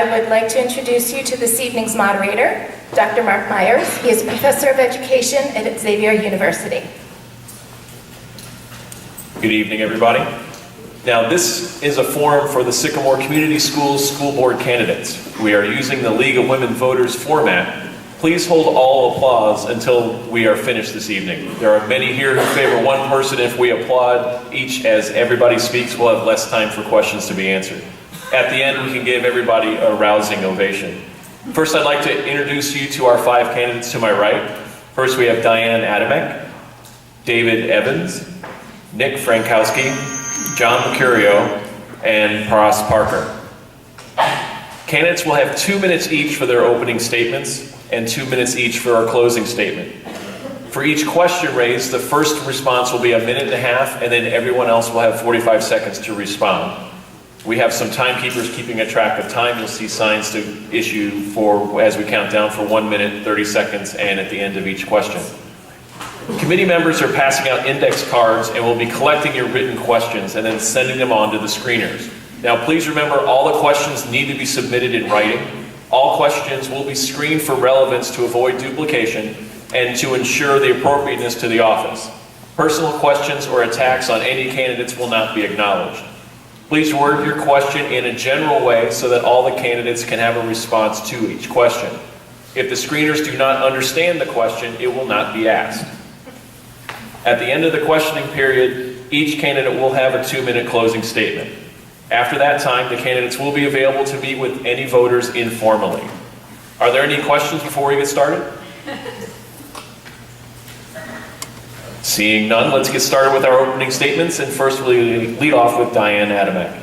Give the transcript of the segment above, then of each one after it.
I would like to introduce you to this evening's moderator, Dr. Mark Myers. He is a professor of education at Xavier University. Good evening, everybody. Now, this is a forum for the Sycamore Community Schools School Board candidates. We are using the League of Women Voters format. Please hold all applause until we are finished this evening. There are many here who favor one person. If we applaud each as everybody speaks, we'll have less time for questions to be answered. At the end, we can give everybody a rousing ovation. First, I'd like to introduce you to our 5 candidates to my right. First, we have Diane Adamek, David Evans, Nick Frankowski, John Mercurio, and Paras Parker. Candidates will have 2 minutes each for their opening statements and 2 minutes each for our closing statement. For each question raised, the first response will be 1.5 minutes, and then everyone else will have 45 seconds to respond. We have some timekeepers keeping a track of time. You'll see signs to issue as we count down for 1 minute, 30 seconds, and at the end of each question. Committee members are passing out index cards and will be collecting your written questions and then sending them on to the screeners. Now, please remember, all the questions need to be submitted in writing. All questions will be screened for relevance to avoid duplication and to ensure the appropriateness to the office. Personal questions or attacks on any candidates will not be acknowledged. Please word your question in a general way so that all the candidates can have a response to each question. If the screeners do not understand the question, it will not be asked. At the end of the questioning period, each candidate will have a 2-minute closing statement. After that time, the candidates will be available to meet with any voters informally. Are there any questions before we get started? Seeing none, let's get started with our opening statements, and first we'll lead off with Diane Adamek.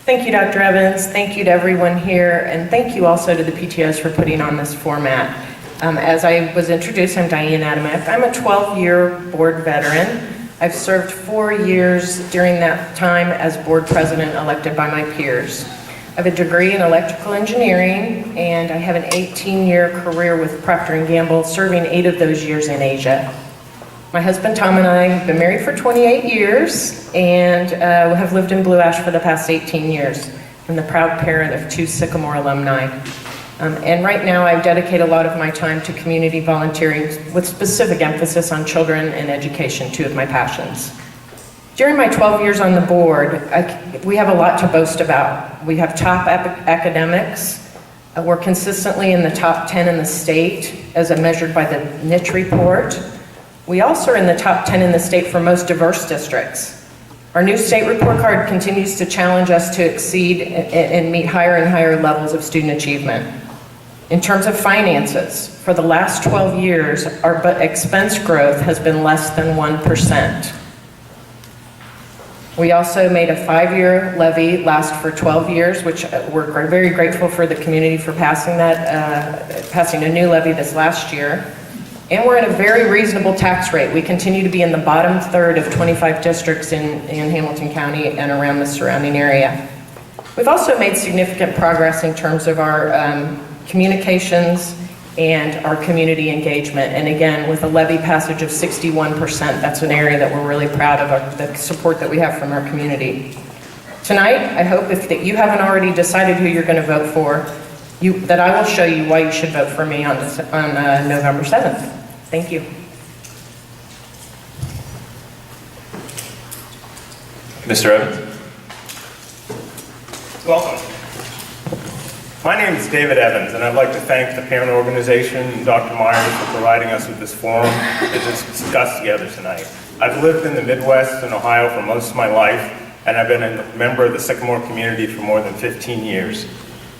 Thank you, Dr. Evans. Thank you to everyone here, and thank you also to the PTOs for putting on this format. As I was introduced, I'm Diane Adamek. I'm a 12-year board veteran. I've served 4 years during that time as board president elected by my peers. I have a degree in electrical engineering, and I have an 18-year career with Procter & Gamble, serving 8 of those years in Asia. My husband Tom and I have been married for 28 years and have lived in Blue Ash for the past 18 years. I'm the proud parent of 2 Sycamore alumni. And right now I dedicate a lot of my time to community volunteering with specific emphasis on children and education, 2 of my passions. During my 12 years on the board, we have a lot to boast about. We have top academics. We're consistently in the top 10 in the state as measured by the niche report. We also are in the top 10 in the state for most diverse districts. Our new state report card continues to challenge us to exceed and meet higher and higher levels of student achievement. In terms of finances, for the last 12 years, our expense growth has been less than 1%. We also made a 5-year levy last for 12 years, which we're very grateful for the community for passing a new levy this last year. And we're at a very reasonable tax rate. We continue to be in the bottom third of 25 districts in Hamilton County and around the surrounding area. We've also made significant progress in terms of our communications and our community engagement. And again, with a levy passage of 61%, that's an area that we're really proud of, the support that we have from our community. Tonight, I hope that you haven't already decided who you're going to vote for, that I will show you why you should vote for me on November 7th. Thank you. Mr. Evans. Welcome. My name is David Evans, and I'd like to thank the Parent Organization and Dr. Myers for providing us with this forum to discuss together tonight. I've lived in the Midwest and Ohio for most of my life, and I've been a member of the Sycamore community for more than 15 years.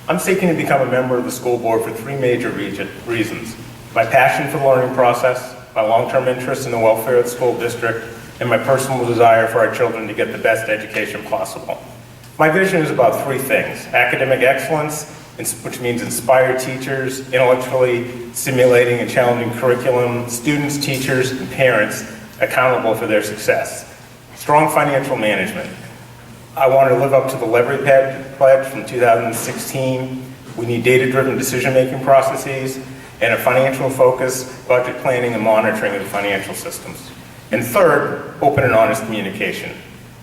I'm seeking to become a member of the school board for 3 major reasons: my passion for the learning process, my long-term interest in the welfare of the school district, and my personal desire for our children to get the best education possible. My vision is about 3 things: academic excellence, which means inspired teachers, intellectually stimulating and challenging curriculum, students, teachers, and parents accountable for their success; strong financial management. I want to live up to the Levy Pledge from 2016. We need data-driven decision-making processes and a financial focus, budget planning, and monitoring of the financial systems. And third, open and honest communication.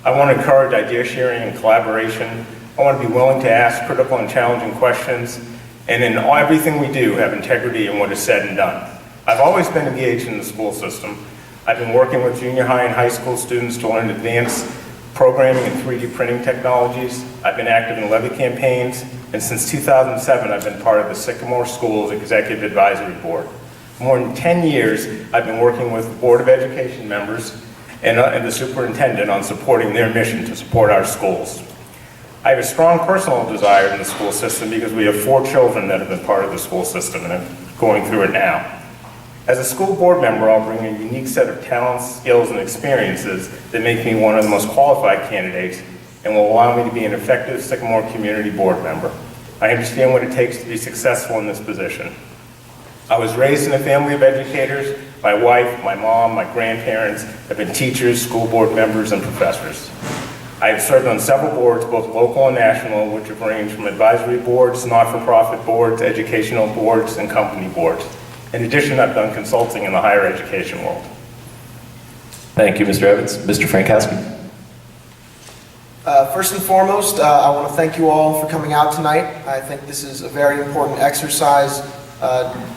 I want to encourage idea sharing and collaboration I want to be willing to ask critical and challenging questions, and in everything we do, have integrity in what is said and done. I've always been engaged in the school system. I've been working with junior high and high school students to learn advanced programming and 3D printing technologies. I've been active in levy campaigns, and since 2007, I've been part of the Sycamore Schools Executive Advisory Board. For more than 10 years, I've been working with the Board of Education members and the superintendent on supporting their mission to support our schools. I have a strong personal desire in the school system because we have 4 children that have been part of the school system and I'm going through it now. As a school board member, I'll bring a unique set of talents, skills, and experiences that make me one of the most qualified candidates and will allow me to be an effective Sycamore Community Board member. I understand what it takes to be successful in this position. I was raised in a family of educators. My wife, my mom, my grandparents have been teachers, school board members, and professors. I have served on several boards, both local and national, which have ranged from advisory boards, not-for-profit boards, educational boards, and company boards. In addition, I've done consulting in the higher education world. Thank you, Mr. Evans. Mr. Frankowski. First and foremost, I want to thank you all for coming out tonight. I think this is a very important exercise,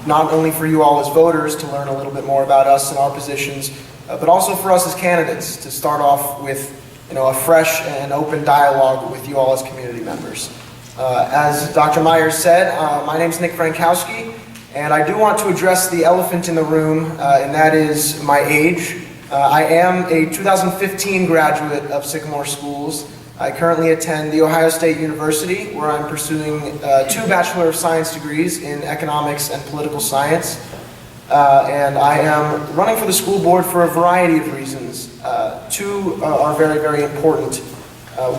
not only for you all as voters to learn a little bit more about us and our positions, but also for us as candidates to start off with a fresh and open dialogue with you all as community members. As Dr. Myers said, my name is Nick Frankowski, and I do want to address the elephant in the room, and that is my age. I am a 2015 graduate of Sycamore Schools. I currently attend The Ohio State University, where I'm pursuing 2 Bachelor of Science degrees in Economics and Political Science. And I am running for the school board for a variety of reasons. 2 are very, very important.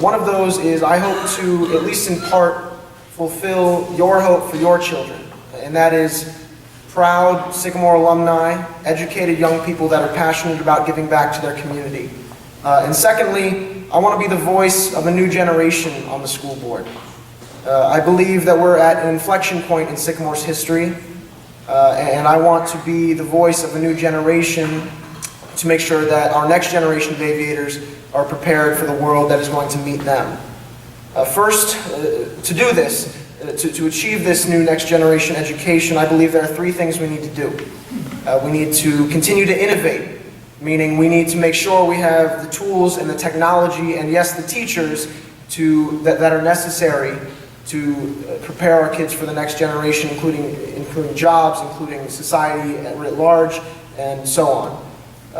One of those is I hope to, at least in part, fulfill your hope for your children. And that is proud Sycamore alumni, educated young people that are passionate about giving back to their community. And secondly, I want to be the voice of a new generation on the school board. I believe that we're at an inflection point in Sycamore's history, and I want to be the voice of a new generation to make sure that our next generation of aviators are prepared for the world that is going to meet them. First, to do this, to achieve this new next generation education, I believe there are 3 things we need to do. We need to continue to innovate, meaning we need to make sure we have the tools and the technology and yes, the teachers that are necessary to prepare our kids for the next generation, including jobs, including society writ large, and so on.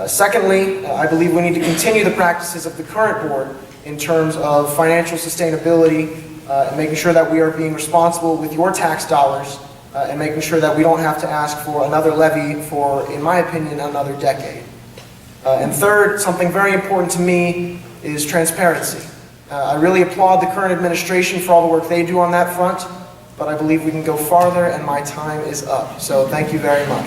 Secondly, I believe we need to continue the practices of the current board in terms of financial sustainability, and making sure that we are being responsible with your tax dollars, and making sure that we don't have to ask for another levy for, in my opinion, another decade. And third, something very important to me is transparency. I really applaud the current administration for all the work they do on that front, but I believe we can go farther, and my time is up. So thank you very much.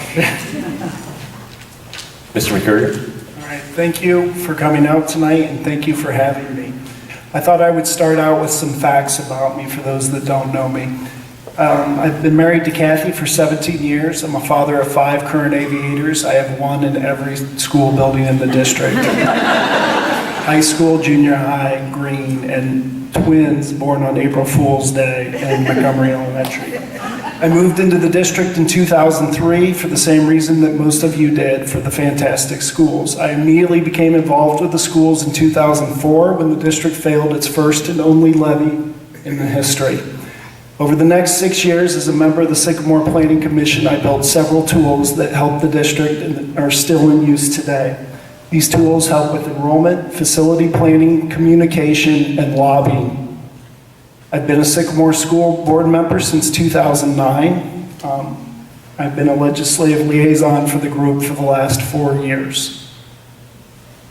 Mr. McCurry. All right, thank you for coming out tonight, and thank you for having me. I thought I would start out with some facts about me for those that don't know me. I've been married to Kathy for 17 years. I'm a father of 5 current aviators. I have 1 in every school building in the district. High school, junior high, green, and twins born on April Fool's Day in Montgomery Elementary. I moved into the district in 2003 for the same reason that most of you did, for the fantastic schools. I immediately became involved with the schools in 2004 when the district failed its first and only levy in the history. Over the next 6 years as a member of the Sycamore Planning Commission, I built several tools that help the district and are still in use today. These tools help with enrollment, facility planning, communication, and lobbying. I've been a Sycamore School Board member since 2009. I've been a legislative liaison for the group for the last 4 years.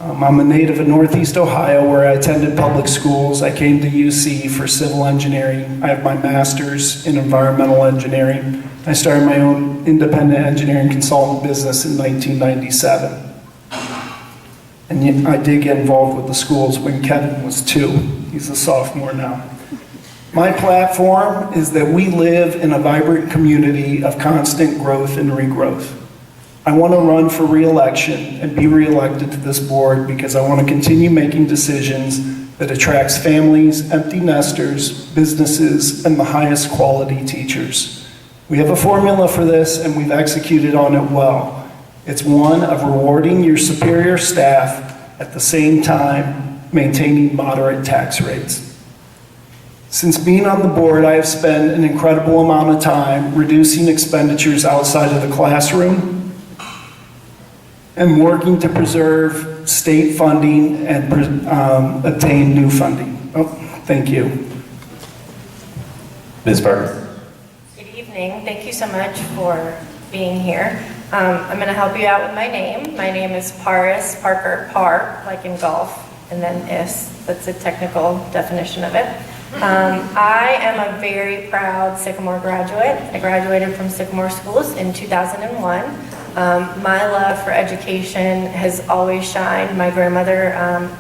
I'm a native of Northeast Ohio, where I attended public schools. I came to UC for civil engineering. I have my master's in environmental engineering. I started my own independent engineering consultant business in 1997. And I did get involved with the schools when Kevin was 2. He's a sophomore now. My platform is that we live in a vibrant community of constant growth and regrowth. I want to run for re-election and be re-elected to this board because I want to continue making decisions that attracts families, empty nesters, businesses, and the highest quality teachers. We have a formula for this and we've executed on it well. It's one of rewarding your superior staff at the same time maintaining moderate tax rates. Since being on the board, I have spent an incredible amount of time reducing expenditures outside of the classroom and working to preserve state funding and obtain new funding. Oh, thank you. Ms. Parker. Good evening. Thank you so much for being here. I'm going to help you out with my name. My name is Paris Parker, Par, like in golf, and then is. That's a technical definition of it. I am a very proud Sycamore graduate. I graduated from Sycamore Schools in 2001. My love for education has always shined. My grandmother,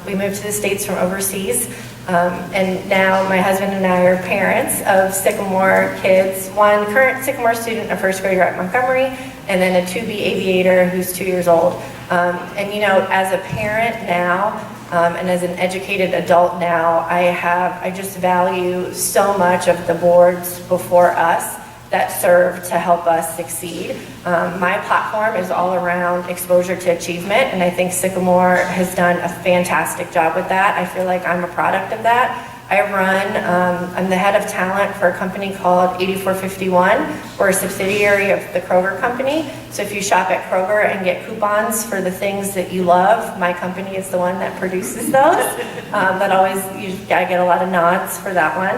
we moved to the States from overseas, and now my husband and I are parents of Sycamore kids, one current Sycamore student, a first grader at Montgomery, and then a 2B aviator who's 2 years old. And you know, as a parent now, and as an educated adult now, I just value so much of the boards before us that serve to help us succeed. My platform is all around exposure to achievement, and I think Sycamore has done a fantastic job with that. I feel like I'm a product of that. I'm the head of talent for a company called 8451. We're a subsidiary of the Kroger company. So if you shop at Kroger and get coupons for the things that you love, my company is the one that produces those. I get a lot of nods for that one.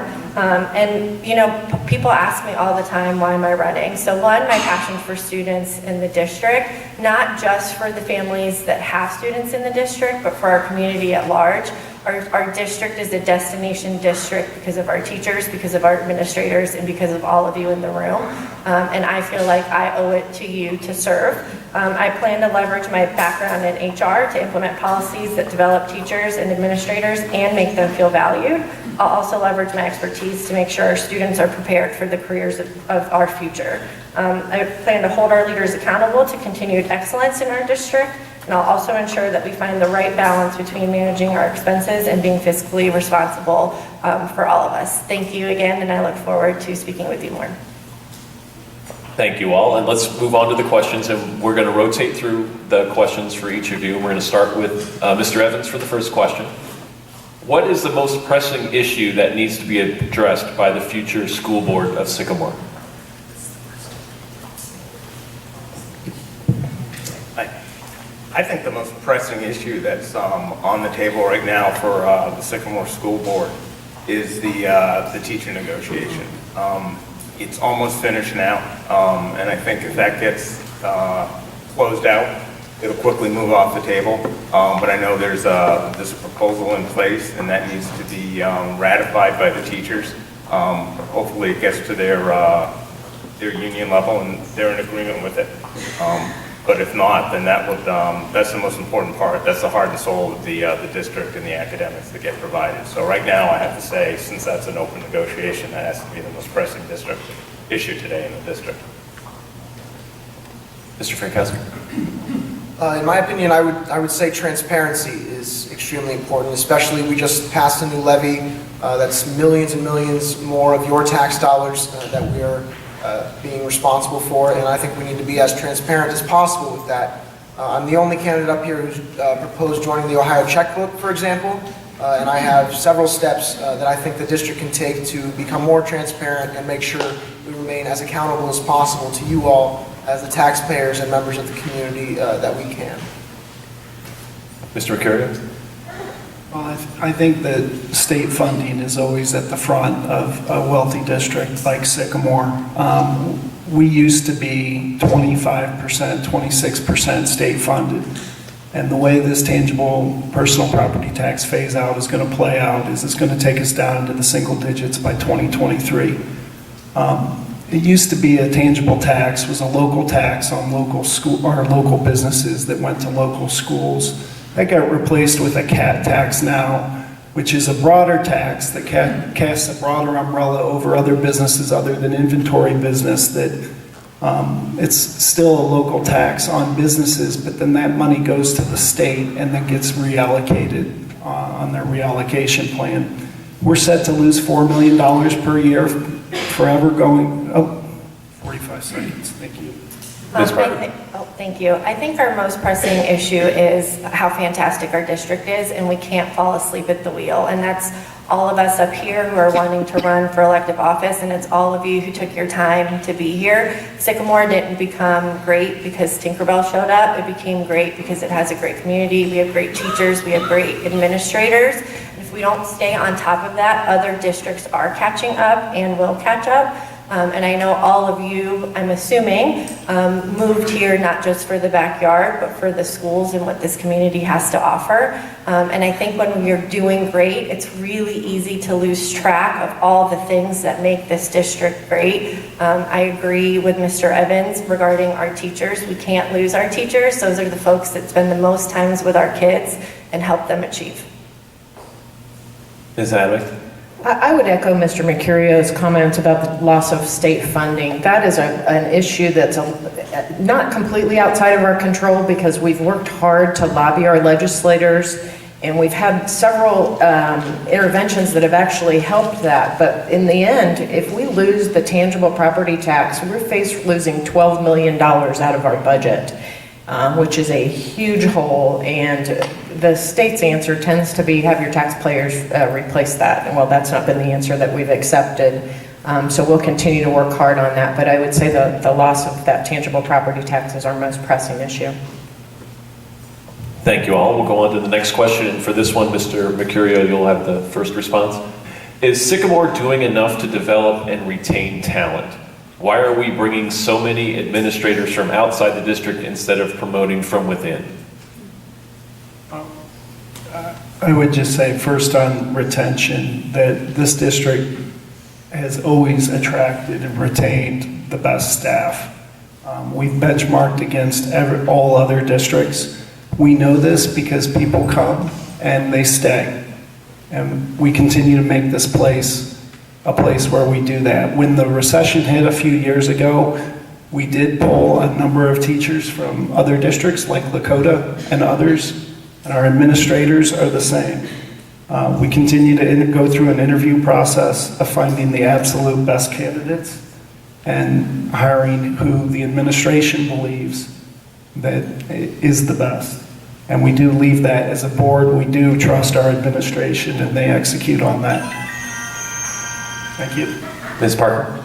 And you know, people ask me all the time, why am I running? So one, my passion for students in the district, not just for the families that have students in the district, but for our community at large. Our district is a destination district because of our teachers, because of our administrators, and because of all of you in the room. And I feel like I owe it to you to serve. I plan to leverage my background in HR to implement policies that develop teachers and administrators and make them feel valued. I'll also leverage my expertise to make sure our students are prepared for the careers of our future. I plan to hold our leaders accountable to continued excellence in our district. And I'll also ensure that we find the right balance between managing our expenses and being fiscally responsible for all of us. Thank you again, and I look forward to speaking with you more. Thank you all, and let's move on to the questions, and we're going to rotate through the questions for each of you. We're going to start with Mr. Evans for the first question. What is the most pressing issue that needs to be addressed by the future school board of Sycamore? I think the most pressing issue that's on the table right now for the Sycamore School Board is the teacher negotiation. It's almost finished now, and I think if that gets closed out, it'll quickly move off the table. But I know there's a proposal in place, and that needs to be ratified by the teachers. Hopefully, it gets to their union level, and they're in agreement with it. But if not, then that's the most important part. That's the heart and soul of the district and the academics that get provided. So right now, I have to say, since that's an open negotiation, that has to be the most pressing district issue today in the district. Mr. Frankowski. In my opinion, I would say transparency is extremely important, especially we just passed a new levy that's millions and millions more of your tax dollars that we are being responsible for, and I think we need to be as transparent as possible with that. I'm the only candidate up here who's proposed joining the Ohio checkbook, for example, and I have several steps that I think the district can take to become more transparent and make sure we remain as accountable as possible to you all as the taxpayers and members of the community that we can. Mr. Mercurio? Well, I think that state funding is always at the front of a wealthy district like Sycamore. We used to be 25%, 26% state funded. And the way this tangible personal property tax phase out is going to play out is it's going to take us down into the single digits by 2023. It used to be a tangible tax, was a local tax on local school or local businesses that went to local schools. That got replaced with a CAT tax now, which is a broader tax that casts a broader umbrella over other businesses other than inventory business that It's still a local tax on businesses, but then that money goes to the state and then gets reallocated on their reallocation plan. We're set to lose $4 million per year forever going, 45 seconds, thank you. Ms. Parker. Thank you. I think our most pressing issue is how fantastic our district is, and we can't fall asleep at the wheel. And that's all of us up here who are wanting to run for elective office, and it's all of you who took your time to be here. Sycamore didn't become great because Tinkerbell showed up. It became great because it has a great community. We have great teachers. We have great administrators. If we don't stay on top of that, other districts are catching up and will catch up. And I know all of you, I'm assuming, moved here not just for the backyard, but for the schools and what this community has to offer. And I think when you're doing great, it's really easy to lose track of all the things that make this district great. I agree with Mr. Evans regarding our teachers. We can't lose our teachers. Those are the folks that spend the most times with our kids and help them achieve. Ms. Hadwick? I would echo Mr. Mercurio's comments about the loss of state funding. That is an issue that's not completely outside of our control because we've worked hard to lobby our legislators, and we've had several interventions that have actually helped that. But in the end, if we lose the tangible property tax, we're faced losing $12 million out of our budget, which is a huge hole. And the state's answer tends to be have your taxpayers replace that. And well, that's not been the answer that we've accepted. So we'll continue to work hard on that. But I would say the loss of that tangible property tax is our most pressing issue. Thank you all. We'll go on to the next question. And for this one, Mr. Mercurio, you'll have the first response. Is Sycamore doing enough to develop and retain talent? Why are we bringing so many administrators from outside the district instead of promoting from within? I would just say first on retention that this district has always attracted and retained the best staff. We've benchmarked against all other districts. We know this because people come and they stay. And we continue to make this place a place where we do that. When the recession hit a few years ago, we did pull a number of teachers from other districts like Lakota and others, and our administrators are the same. We continue to go through an interview process of finding the absolute best candidates and hiring who the administration believes that is the best. And we do leave that as a board. We do trust our administration and they execute on that. Thank you. Ms. Parker?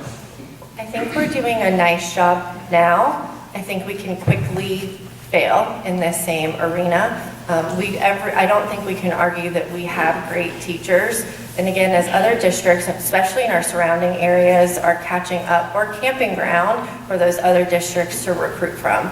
I think we're doing a nice job now. I think we can quickly fail in this same arena. I don't think we can argue that we have great teachers. And again, as other districts, especially in our surrounding areas, are catching up, or camping ground for those other districts to recruit from.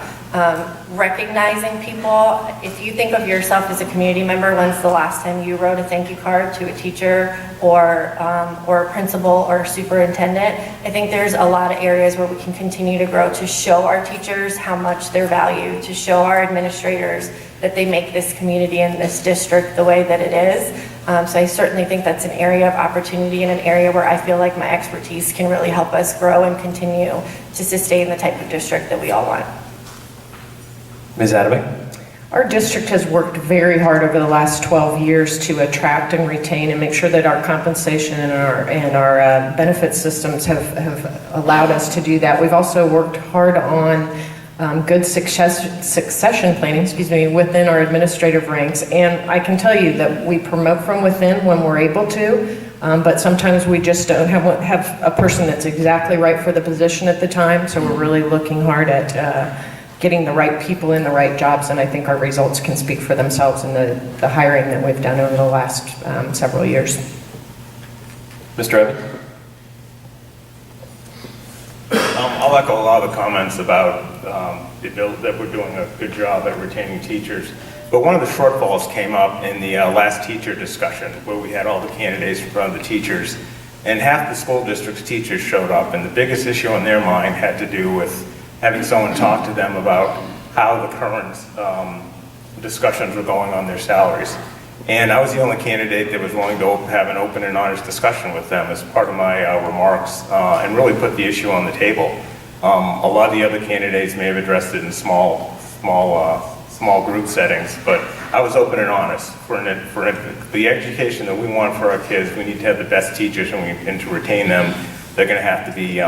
Recognizing people, if you think of yourself as a community member, when's the last time you wrote a thank you card to a teacher or a principal or a superintendent? I think there's a lot of areas where we can continue to grow to show our teachers how much they're valued, to show our administrators that they make this community and this district the way that it is. So I certainly think that's an area of opportunity and an area where I feel like my expertise can really help us grow and continue to sustain the type of district that we all want. Ms. Adamy? Our district has worked very hard over the last 12 years to attract and retain and make sure that our compensation and our benefit systems have allowed us to do that. We've also worked hard on good succession planning, within our administrative ranks. And I can tell you that we promote from within when we're able to, but sometimes we just don't have a person that's exactly right for the position at the time. So we're really looking hard at getting the right people in the right jobs, and I think our results can speak for themselves in the hiring that we've done over the last several years. Mr. Evans? I'll echo a lot of the comments about that we're doing a good job at retaining teachers. But one of the shortfalls came up in the last teacher discussion where we had all the candidates from the teachers, and half the school district's teachers showed up, and the biggest issue on their mind had to do with having someone talk to them about how the current discussions were going on their salaries. And I was the only candidate that was willing to have an open and honest discussion with them as part of my remarks and really put the issue on the table. A lot of the other candidates may have addressed it in small group settings, but I was open and honest. For the education that we want for our kids, we need to have the best teachers, and to retain them, they're going to have to be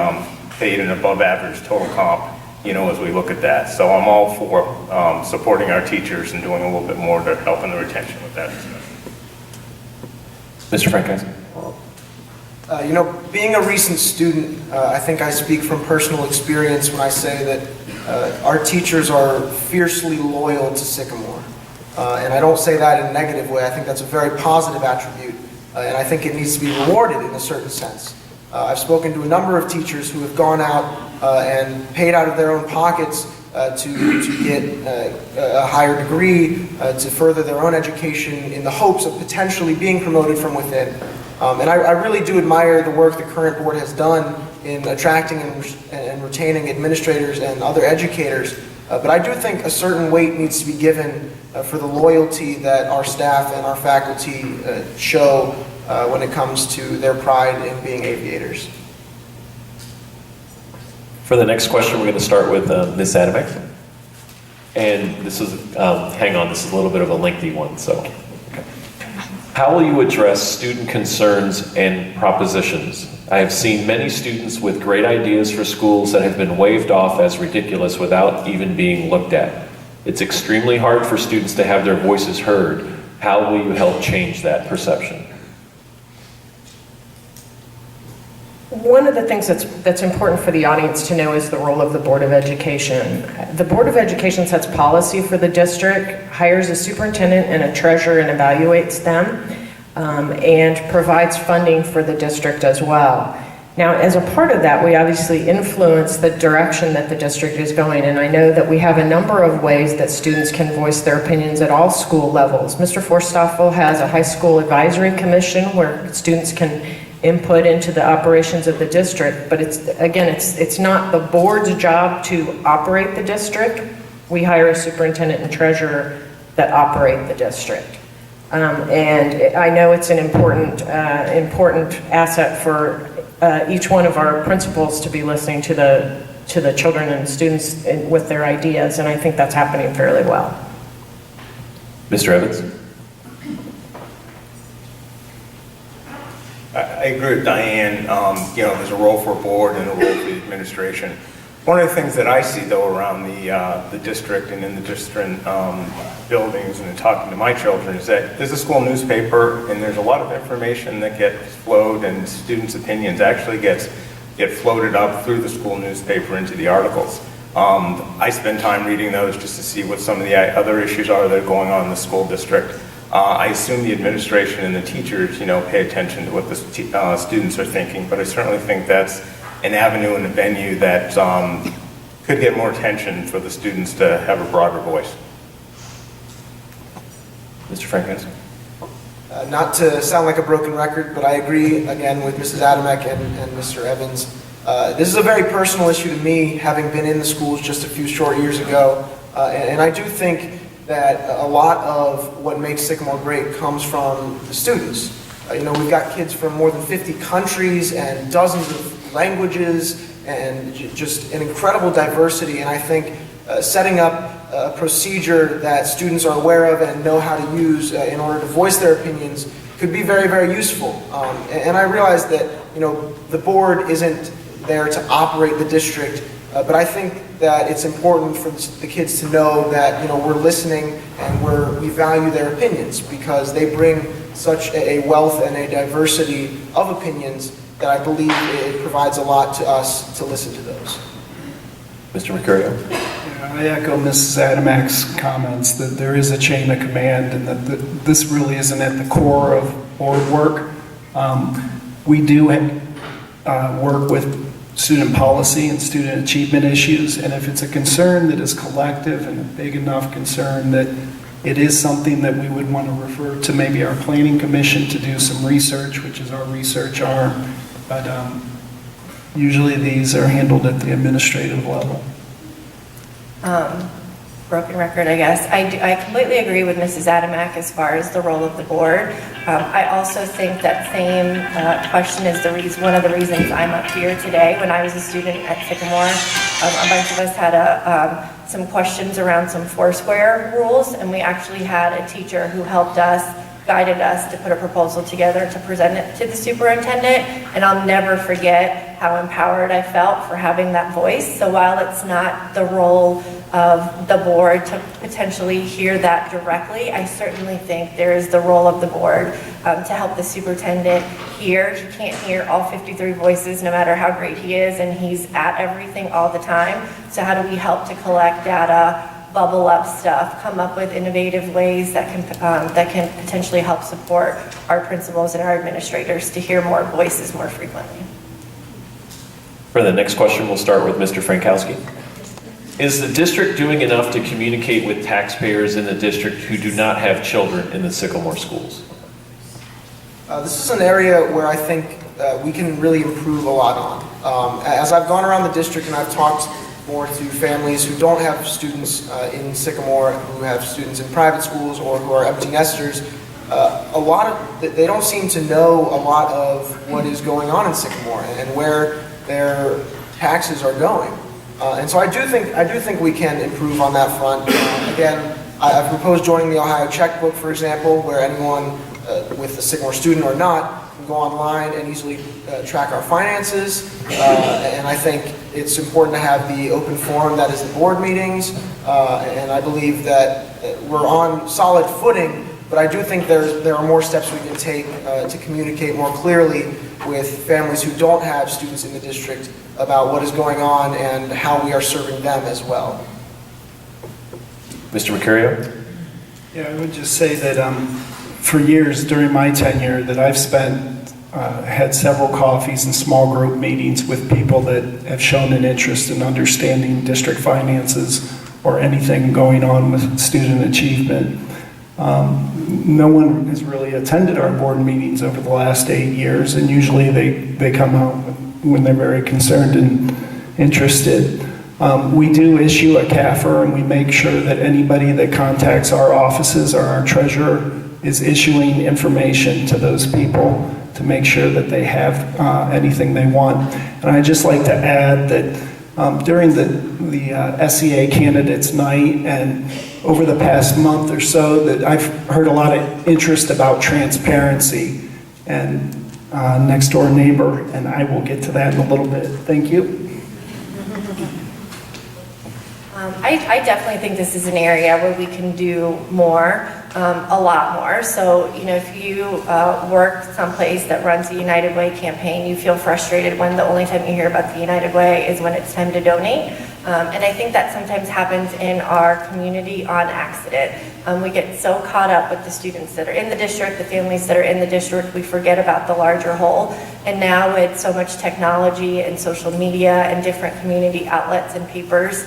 paid an above average total comp, as we look at that. So I'm all for supporting our teachers and doing a little bit more to help in the retention with that. Mr. Frank. Being a recent student, I think I speak from personal experience when I say that our teachers are fiercely loyal to Sycamore. And I don't say that in a negative way. I think that's a very positive attribute, and I think it needs to be rewarded in a certain sense. I've spoken to a number of teachers who have gone out and paid out of their own pockets to get a higher degree, to further their own education in the hopes of potentially being promoted from within. And I really do admire the work the current board has done in attracting and retaining administrators and other educators. But I do think a certain weight needs to be given for the loyalty that our staff and our faculty show when it comes to their pride in being aviators. For the next question, we're going to start with Ms. Adamek. And this is, hang on, this is a little bit of a lengthy one, so. Okay. How will you address student concerns and propositions? I have seen many students with great ideas for schools that have been waved off as ridiculous without even being looked at. It's extremely hard for students to have their voices heard. How will you help change that perception? One of the things that's important for the audience to know is the role of the Board of Education. The Board of Education sets policy for the district, hires a superintendent and a treasurer and evaluates them, and provides funding for the district as well. Now, as a part of that, we obviously influence the direction that the district is going, and I know that we have a number of ways that students can voice their opinions at all school levels. Mr. Forstoffel has a high school advisory commission where students can input into the operations of the district, but it's not the board's job to operate the district. We hire a superintendent and treasurer that operate the district. And I know it's an important asset for each one of our principals to be listening to the children and students with their ideas, and I think that's happening fairly well. Mr. Evans? I agree with Diane. There's a role for a board and a role for the administration. One of the things that I see, though, around the district and in the district buildings and in talking to my children is that there's a school newspaper and there's a lot of information that gets flowed, and students' opinions actually get floated up through the school newspaper into the articles. I spend time reading those just to see what some of the other issues are that are going on in the school district. I assume the administration and the teachers, pay attention to what the students are thinking, but I certainly think that's an avenue and a venue that could get more attention for the students to have a broader voice. Mr. Frank? Not to sound like a broken record, but I agree again with Mrs. Adamek and Mr. Evans. This is a very personal issue to me, having been in the schools just a few short years ago, and I do think that a lot of what makes Sycamore great comes from the students. We've got kids from more than 50 countries and dozens of languages and just an incredible diversity, and I think setting up a procedure that students are aware of and know how to use in order to voice their opinions could be very, very useful. And I realize that, the board isn't there to operate the district, but I think that it's important for the kids to know that, we're listening and we value their opinions because they bring such a wealth and a diversity of opinions that I believe it provides a lot to us to listen to those. Mr. Mercurio? I echo Mrs. Adamek's comments that there is a chain of command and that this really isn't at the core of board work. We do work with student policy and student achievement issues, and if it's a concern that is collective and a big enough concern that it is something that we would want to refer to maybe our planning commission to do some research, which is our research arm, but usually these are handled at the administrative level. broken record, I guess. I completely agree with Mrs. Adamek as far as the role of the board. I also think that same question is one of the reasons I'm up here today. When I was a student at Sycamore, a bunch of us had some questions around some Foursquare rules, and we actually had a teacher who helped us, guided us to put a proposal together to present it to the superintendent, and I'll never forget how empowered I felt for having that voice. So while it's not the role of the board to potentially hear that directly, I certainly think there is the role of the board to help the superintendent hear. He can't hear all 53 voices no matter how great he is, and he's at everything all the time. So how do we help to collect data, bubble up stuff, come up with innovative ways that can potentially help support our principals and our administrators to hear more voices more frequently. For the next question, we'll start with Mr. Frankowski. Is the district doing enough to communicate with taxpayers in the district who do not have children in the Sycamore schools? This is an area where I think we can really improve a lot on. As I've gone around the district and I've talked more to families who don't have students in Sycamore, who have students in private schools or who are empty nesters, they don't seem to know a lot of what is going on in Sycamore and where their taxes are going. And so I do think we can improve on that front. Again, I've proposed joining the Ohio Checkbook, for example, where anyone with a Sycamore student or not can go online and easily track our finances. And I think it's important to have the open forum that is the board meetings. And I believe that we're on solid footing, but I do think there are more steps we can take to communicate more clearly with families who don't have students in the district about what is going on and how we are serving them as well. Mr. Mercurio? Yeah, I would just say that for years during my tenure that I've spent, had several coffees and small group meetings with people that have shown an interest in understanding district finances or anything going on with student achievement. No one has really attended our board meetings over the last 8 years, and usually they come out when they're very concerned and interested. We do issue a CAFR, and we make sure that anybody that contacts our offices or our treasurer is issuing information to those people to make sure that they have anything they want. And I'd just like to add that during the SEA Candidates Night and over the past month or so, that I've heard a lot of interest about transparency and next door neighbor, and I will get to that in a little bit. Thank you. I definitely think this is an area where we can do more, a lot more. So, you know, if you work someplace that runs a United Way campaign, you feel frustrated when the only time you hear about the United Way is when it's time to donate. And I think that sometimes happens in our community on accident. We get so caught up with the students that are in the district, the families that are in the district, we forget about the larger whole. And now with so much technology and social media and different community outlets and papers,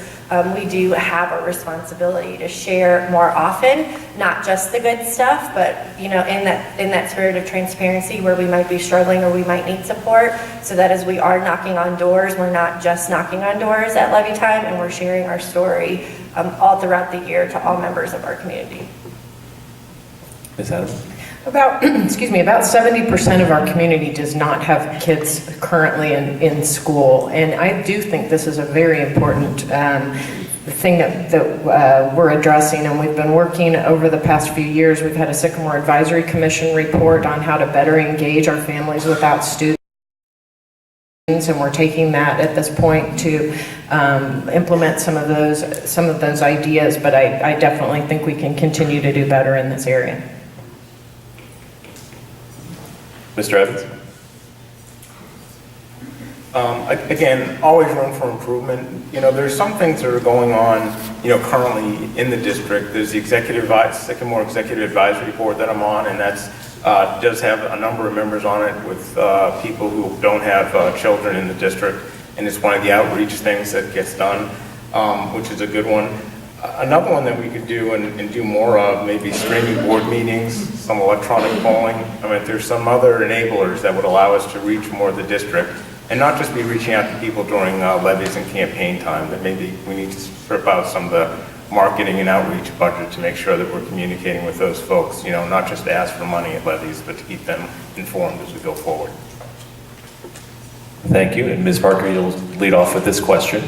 we do have a responsibility to share more often, not just the good stuff, but you know, in that spirit of transparency where we might be struggling or we might need support, so that as we are knocking on doors, we're not just knocking on doors at levy time, and we're sharing our story all throughout the year to all members of our community. Ms. Adams? About 70% of our community does not have kids currently in school, and I do think this is a very important thing that we're addressing, and we've been working over the past few years. We've had a Sycamore Advisory Commission report on how to better engage our families without students, and we're taking that at this point to implement some of those ideas, but I definitely think we can continue to do better in this area. Mr. Evans? Again, always room for improvement. You know, there's some things that are going on, you know, currently in the district. There's the Sycamore Executive Advisory Board that I'm on, and that's does have a number of members on it with people who don't have children in the district, and it's one of the outreach things that gets done, which is a good one. Another one that we could do and do more of, maybe streaming board meetings, some electronic polling. I mean, there's some other enablers that would allow us to reach more of the district and not just be reaching out to people during levies and campaign time, that maybe we need to strip out some of the marketing and outreach budget to make sure that we're communicating with those folks, you know, not just to ask for money at levies, but to keep them informed as we go forward. Thank you. And Ms. Parker, you'll lead off with this question.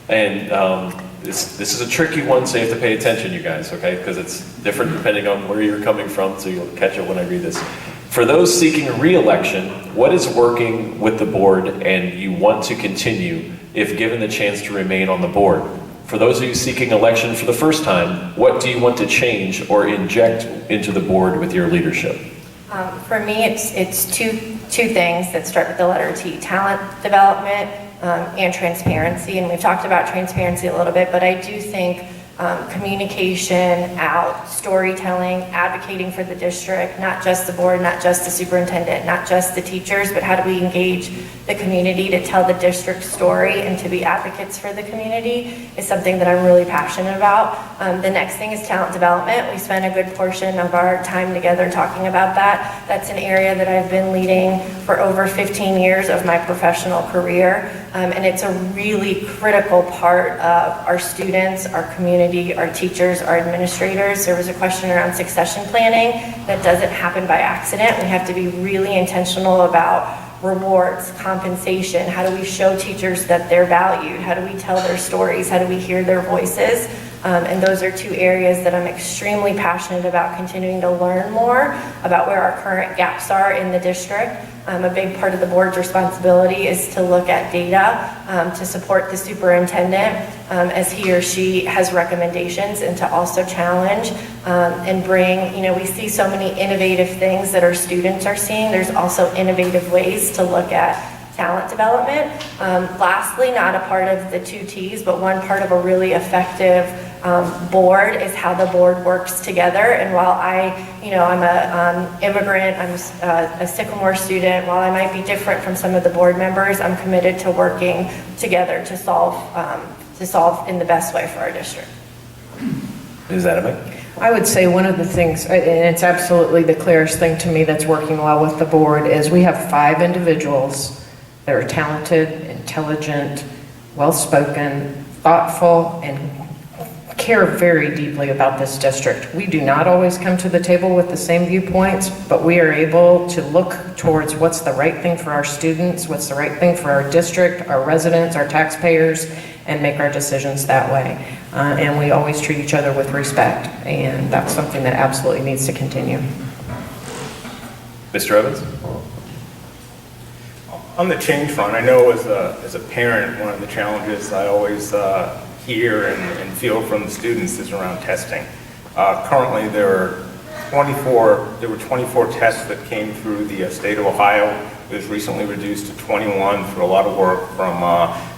And this is a tricky one, so you have to pay attention, you guys, okay? Because it's different depending on where you're coming from, so you'll catch it when I read this. For those seeking re-election, what is working with the board and you want to continue if given the chance to remain on the board? For those of you seeking election for the first time, what do you want to change or inject into the board with your leadership? For me, it's two things that start with the letter T: talent development and transparency. And we've talked about transparency a little bit, but I do think communication out, storytelling, advocating for the district, not just the board, not just the superintendent, not just the teachers, but how do we engage the community to tell the district story and to be advocates for the community is something that I'm really passionate about. The next thing is talent development. We spend a good portion of our time together talking about that. That's an area that I've been leading for over 15 years of my professional career. And it's a really critical part of our students, our community, our teachers, our administrators. There was a question around succession planning. That doesn't happen by accident. We have to be really intentional about rewards, compensation. How do we show teachers that they're valued? How do we tell their stories? How do we hear their voices? And those are two areas that I'm extremely passionate about continuing to learn more about where our current gaps are in the district. A big part of the board's responsibility is to look at data to support the superintendent as he or she has recommendations, and to also challenge and bring, you know, we see so many innovative things that our students are seeing. There's also innovative ways to look at talent development. Lastly, not a part of the two T's, but one part of a really effective board is how the board works together. And while I'm an immigrant, I'm a Sycamore student, while I might be different from some of the board members, I'm committed to working together to solve in the best way for our district. Is that it? I would say one of the things, and it's absolutely the clearest thing to me that's working well with the board, is we have 5 individuals that are talented, intelligent, well-spoken, thoughtful, and care very deeply about this district. We do not always come to the table with the same viewpoints, but we are able to look towards what's the right thing for our students, what's the right thing for our district, our residents, our taxpayers, and make our decisions that way. And we always treat each other with respect, and that's something that absolutely needs to continue. Mr. Evans? On the change front, I know as a parent, one of the challenges I always hear and feel from the students is around testing. Currently, there were 24 tests that came through the state of Ohio. It was recently reduced to 21 through a lot of work from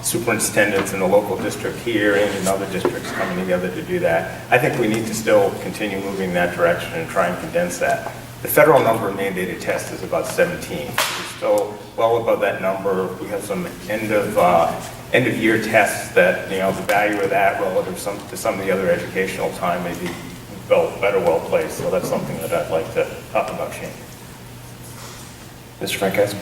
superintendents in the local district here and in other districts coming together to do that. I think we need to still continue moving in that direction and try and condense that. The federal number of mandated tests is about 17. We're still well above that number. We have some end of year tests that, you know, the value of that relative to some of the other educational time may be better well placed. So that's something that I'd like to talk about changing. Mr. Francesco?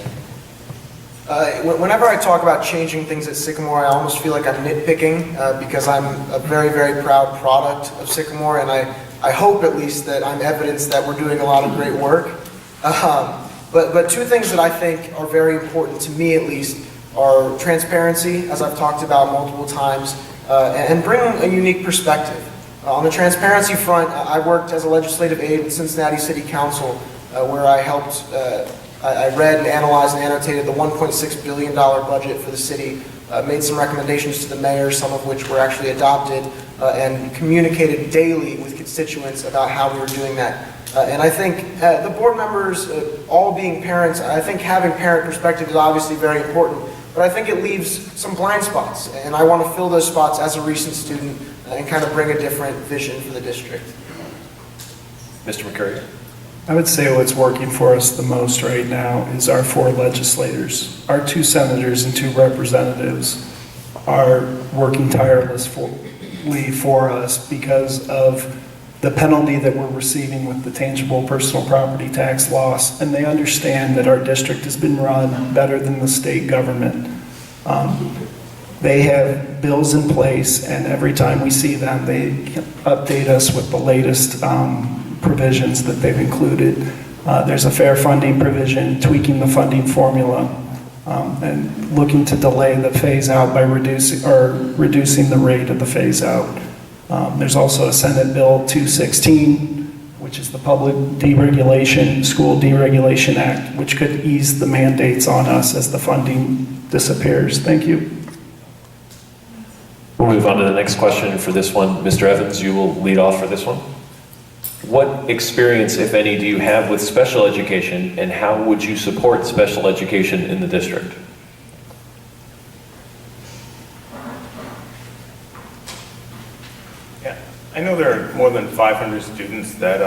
Whenever I talk about changing things at Sycamore, I almost feel like I'm nitpicking because I'm a very, very proud product of Sycamore, and I hope at least that I'm evidence that we're doing a lot of great work. But two things that I think are very important to me at least are transparency, as I've talked about multiple times, and bring a unique perspective. On the transparency front, I worked as a legislative aide with Cincinnati City Council, where I helped, I read and analyzed and annotated the $1.6 billion budget for the city, made some recommendations to the mayor, some of which were actually adopted, and communicated daily with constituents about how we were doing that. And I think the board members, all being parents, I think having parent perspective is obviously very important, but I think it leaves some blind spots, and I want to fill those spots as a recent student and kind of bring a different vision for the district. Mr. McCurry? I would say what's working for us the most right now is our 4 legislators. Our 2 senators and 2 representatives are working tirelessly for us because of the penalty that we're receiving with the tangible personal property tax loss, and they understand that our district has been run better than the state government. They have bills in place, and every time we see them, they update us with the latest provisions that they've included. There's a fair funding provision, tweaking the funding formula, and looking to delay the phase out by reducing the rate of the phase out. There's also a Senate Bill 216, which is the Public Deregulation, School Deregulation Act, which could ease the mandates on us as the funding disappears. Thank you. We'll move on to the next question for this one. Mr. Evans, you will lead off for this one. What experience, if any, do you have with special education, and how would you support special education in the district? Yeah, I know there are more than 500 students that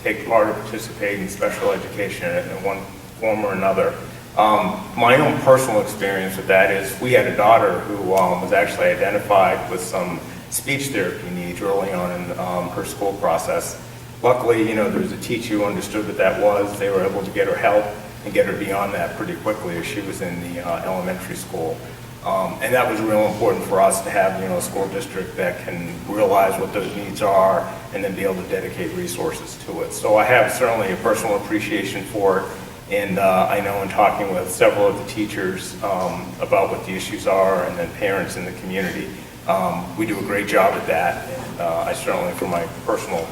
take part or participate in special education in one form or another. My own personal experience with that is we had a daughter who was actually identified with some speech therapy needs early on in her school process. Luckily, you know, there was a teacher who understood what that was. They were able to get her help and get her beyond that pretty quickly as she was in the elementary school. And that was real important for us to have, you know, a school district that can realize what those needs are and then be able to dedicate resources to it. So I have certainly a personal appreciation for it. And I know in talking with several of the teachers about what the issues are, and then parents in the community, we do a great job at that. And I certainly, from my personal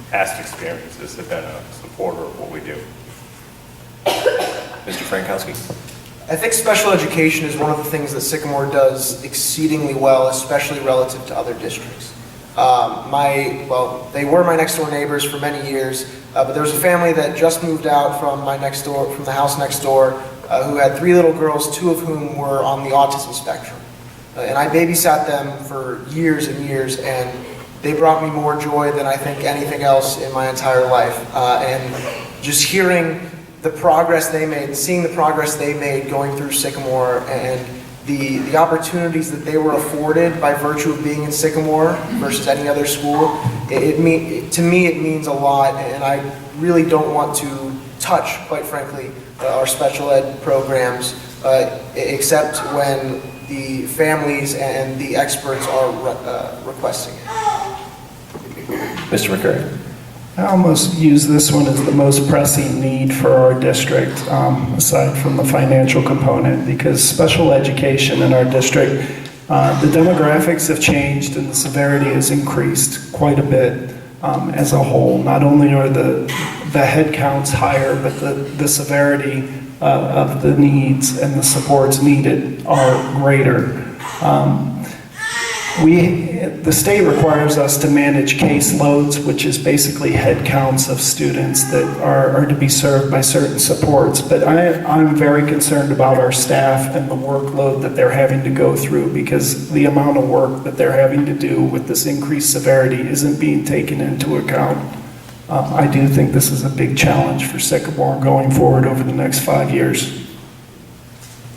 past experiences, have been a supporter of what we do. Mr. Frankowski. I think special education is one of the things that Sycamore does exceedingly well, especially relative to other districts. They were my next door neighbors for many years, but there was a family that just moved out from the house next door, who had 3 little girls, 2 of whom were on the autism spectrum. And I babysat them for years and years, and they brought me more joy than I think anything else in my entire life. And just hearing the progress they made, seeing the progress they made going through Sycamore, and the opportunities that they were afforded by virtue of being in Sycamore versus any other school, to me it means a lot, and I really don't want to touch, quite frankly, our special ed programs, except when the families and the experts are requesting it. Mr. McCurry. I almost use this one as the most pressing need for our district, aside from the financial component, because special education in our district, the demographics have changed and the severity has increased quite a bit as a whole. Not only are the head counts higher, but the severity of the needs and the supports needed are greater. The state requires us to manage caseloads, which is basically head counts of students that are to be served by certain supports. But I'm very concerned about our staff and the workload that they're having to go through, because the amount of work that they're having to do with this increased severity isn't being taken into account. I do think this is a big challenge for Sycamore going forward over the next 5 years.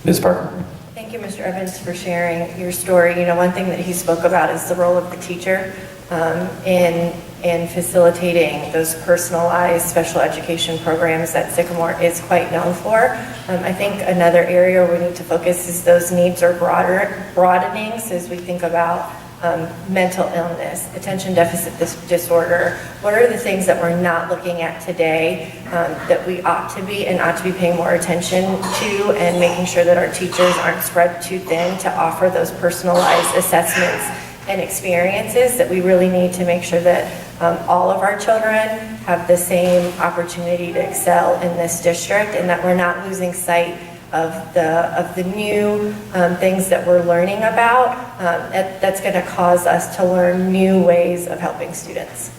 Ms. Parker. Thank you, Mr. Evans, for sharing your story. You know, one thing that he spoke about is the role of the teacher in facilitating those personalized special education programs that Sycamore is quite known for. I think another area we need to focus is those needs are broadening. So as we think about mental illness, attention deficit disorder, what are the things that we're not looking at today that we ought to be paying more attention to, and making sure that our teachers aren't spread too thin to offer those personalized assessments and experiences, that we really need to make sure that all of our children have the same opportunity to excel in this district, and that we're not losing sight of the new things that we're learning about that's going to cause us to learn new ways of helping students.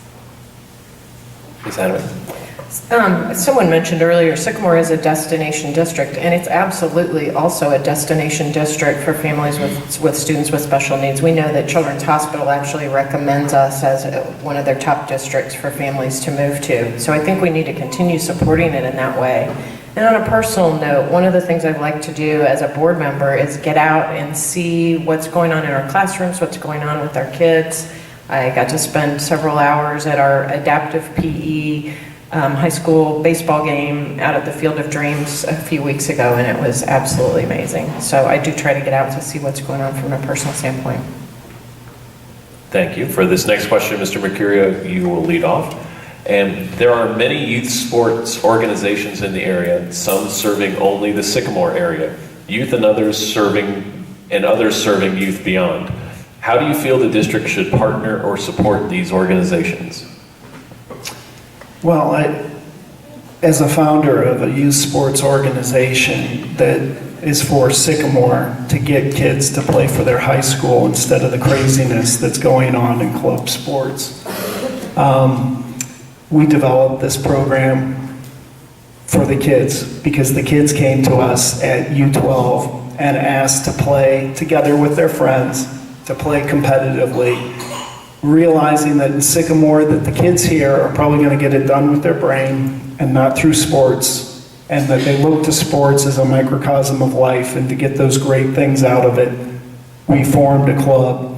Ms. Hanneman. Someone mentioned earlier, Sycamore is a destination district, and it's absolutely also a destination district for families with students with special needs. We know that Children's Hospital actually recommends us as one of their top districts for families to move to. So I think we need to continue supporting it in that way. And on a personal note, one of the things I'd like to do as a board member is get out and see what's going on in our classrooms, what's going on with our kids. I got to spend several hours at our adaptive PE high school baseball game out at the Field of Dreams a few weeks ago, and it was absolutely amazing. So I do try to get out to see what's going on from a personal standpoint. Thank you. For this next question, Mr. Mercurio, you will lead off. And there are many youth sports organizations in the area, some serving only the Sycamore area, youth and others serving youth beyond. How do you feel the district should partner or support these organizations? Well, as a founder of a youth sports organization that is for Sycamore to get kids to play for their high school instead of the craziness that's going on in club sports, we developed this program for the kids because the kids came to us at U12 and asked to play together with their friends, to play competitively, realizing that in Sycamore that the kids here are probably going to get it done with their brain and not through sports, and that they look to sports as a microcosm of life, and to get those great things out of it, we formed a club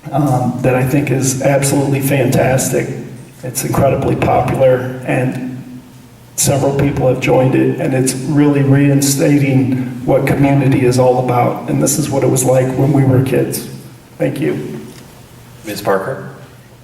that I think is absolutely fantastic. It's incredibly popular, and several people have joined it, and it's really reinstating what community is all about, and this is what it was like when we were kids. Thank you. Ms. Parker?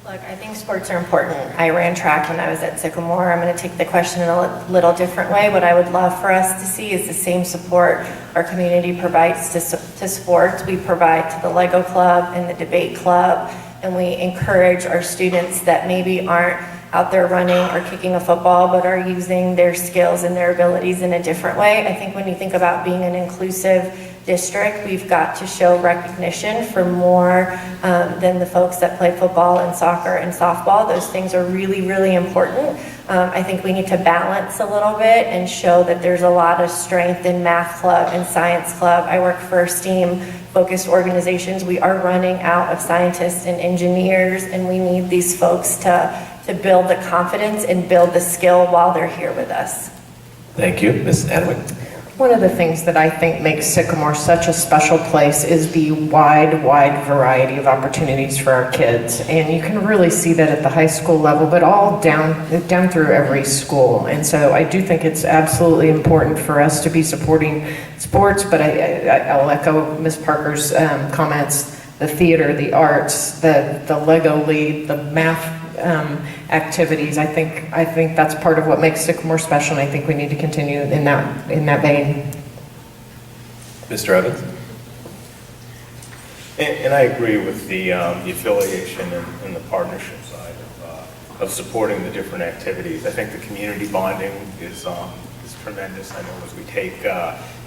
Look, I think sports are important. I ran track when I was at Sycamore. I'm going to take the question in a little different way. What I would love for us to see is the same support our community provides to sports. We provide to the Lego Club and the debate club, and we encourage our students that maybe aren't out there running or kicking a football, but are using their skills and their abilities in a different way. I think when you think about being an inclusive district, we've got to show recognition for more than the folks that play football and soccer and softball. Those things are really, really important. I think we need to balance a little bit and show that there's a lot of strength in math club and science club. I work for STEAM-focused organizations. We are running out of scientists and engineers, and we need these folks to build the confidence and build the skill while they're here with us. Thank you. Ms. Adwick? One of the things that I think makes Sycamore such a special place is the wide variety of opportunities for our kids. And you can really see that at the high school level, but all down through every school. And so I do think it's absolutely important for us to be supporting sports, but I'll echo Ms. Parker's comments, the theater, the arts, the Lego League, the math activities. I think that's part of what makes Sycamore special, and I think we need to continue in that vein. Mr. Evans? And I agree with the affiliation and the partnership side of supporting the different activities. I think the community bonding is tremendous. I know as we take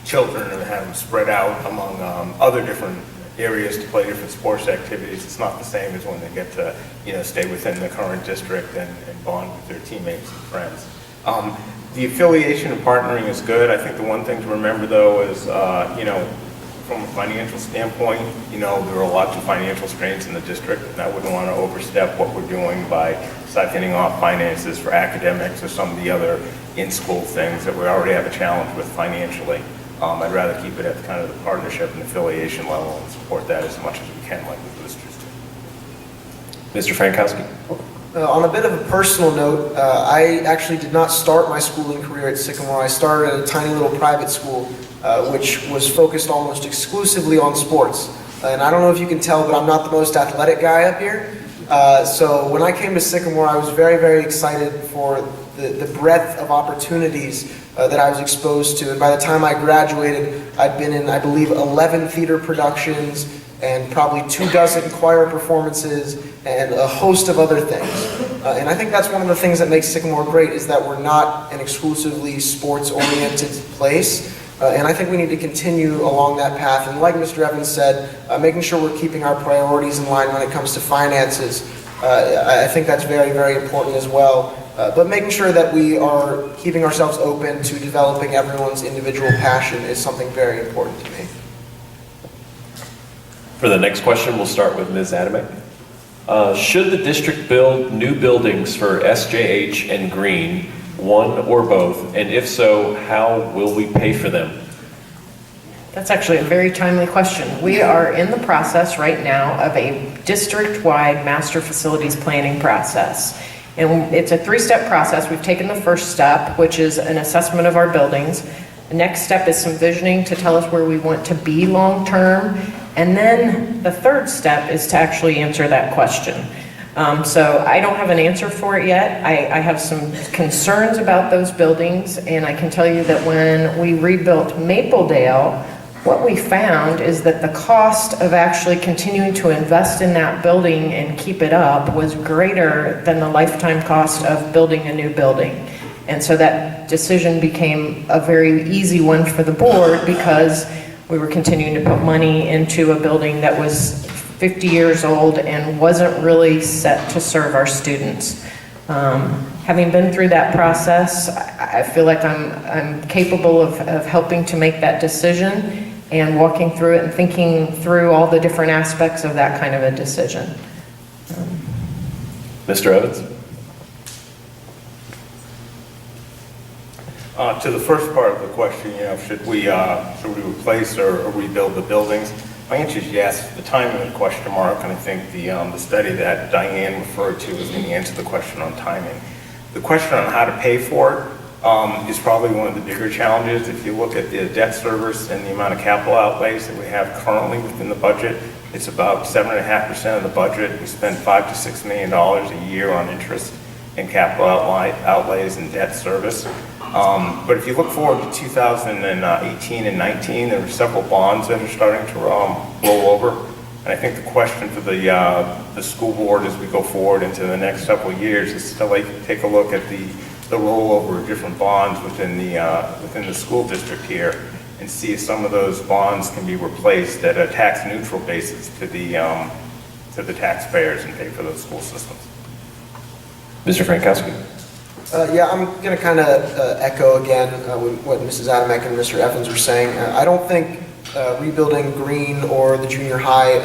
children and have them spread out among other different areas to play different sports activities, it's not the same as when they get to, stay within the current district and bond with their teammates and friends. The affiliation and partnering is good. I think the one thing to remember though is, from a financial standpoint, there are lots of financial strains in the district, and I wouldn't want to overstep what we're doing by siphoning off finances for academics or some of the other in-school things that we already have a challenge with financially. I'd rather keep it at kind of the partnership and affiliation level and support that as much as we can, like the boosters do. Mr. Frankowski? On a bit of a personal note, I actually did not start my schooling career at Sycamore. I started at a tiny little private school, which was focused almost exclusively on sports. And I don't know if you can tell, but I'm not the most athletic guy up here. So when I came to Sycamore, I was very, very excited for the breadth of opportunities that I was exposed to. And by the time I graduated, I'd been in, I believe, 11 theater productions and probably 24 choir performances and a host of other things. And I think that's one of the things that makes Sycamore great, is that we're not an exclusively sports-oriented place. And I think we need to continue along that path. And like Mr. Evans said, making sure we're keeping our priorities in line when it comes to finances. I think that's very, very important as well. But making sure that we are keeping ourselves open to developing everyone's individual passion is something very important to me. For the next question, we'll start with Ms. Adamek. Should the district build new buildings for SJH and Green, one or both? And if so, how will we pay for them? That's actually a very timely question. We are in the process right now of a district-wide master facilities planning process. And it's a 3-step process. We've taken the first step, which is an assessment of our buildings. The next step is some visioning to tell us where we want to be long-term. And then the third step is to actually answer that question. So I don't have an answer for it yet. I have some concerns about those buildings, and I can tell you that when we rebuilt Mapledale, what we found is that the cost of actually continuing to invest in that building and keep it up was greater than the lifetime cost of building a new building. And so that decision became a very easy one for the board because we were continuing to put money into a building that was 50 years old and wasn't really set to serve our students. Having been through that process, I feel like I'm capable of helping to make that decision and walking through it and thinking through all the different aspects of that kind of a decision. Mr. Evans? To the first part of the question, should we replace or rebuild the buildings? My answer is yes. The timing is a question mark, and I think the study that Diane referred to is going to answer the question on timing. The question on how to pay for it is probably one of the bigger challenges. If you look at the debt service and the amount of capital outlays that we have currently within the budget, it's about 7.5% of the budget. We spend $5 to $6 million a year on interest and capital outlays and debt service. But if you look forward to 2018 and 19, there are several bonds that are starting to roll over. And I think the question for the school board as we go forward into the next several years is to take a look at the rollover of different bonds within the school district here and see if some of those bonds can be replaced at a tax neutral basis to the taxpayers and pay for those school systems. Mr. Frankowski? Yeah, I'm going to kind of echo again what Mrs. Adamek and Mr. Evans were saying. I don't think rebuilding Green or the junior high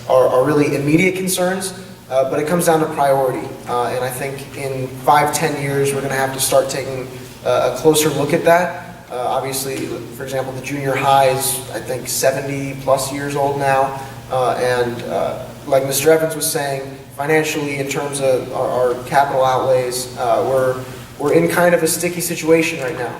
are really immediate concerns, but it comes down to priority. And I think in 5-10 years, we're going to have to start taking a closer look at that. Obviously, for example, the junior high is, I think, 70 plus years old now. And like Mr. Evans was saying, financially, in terms of our capital outlays, we're in kind of a sticky situation right now.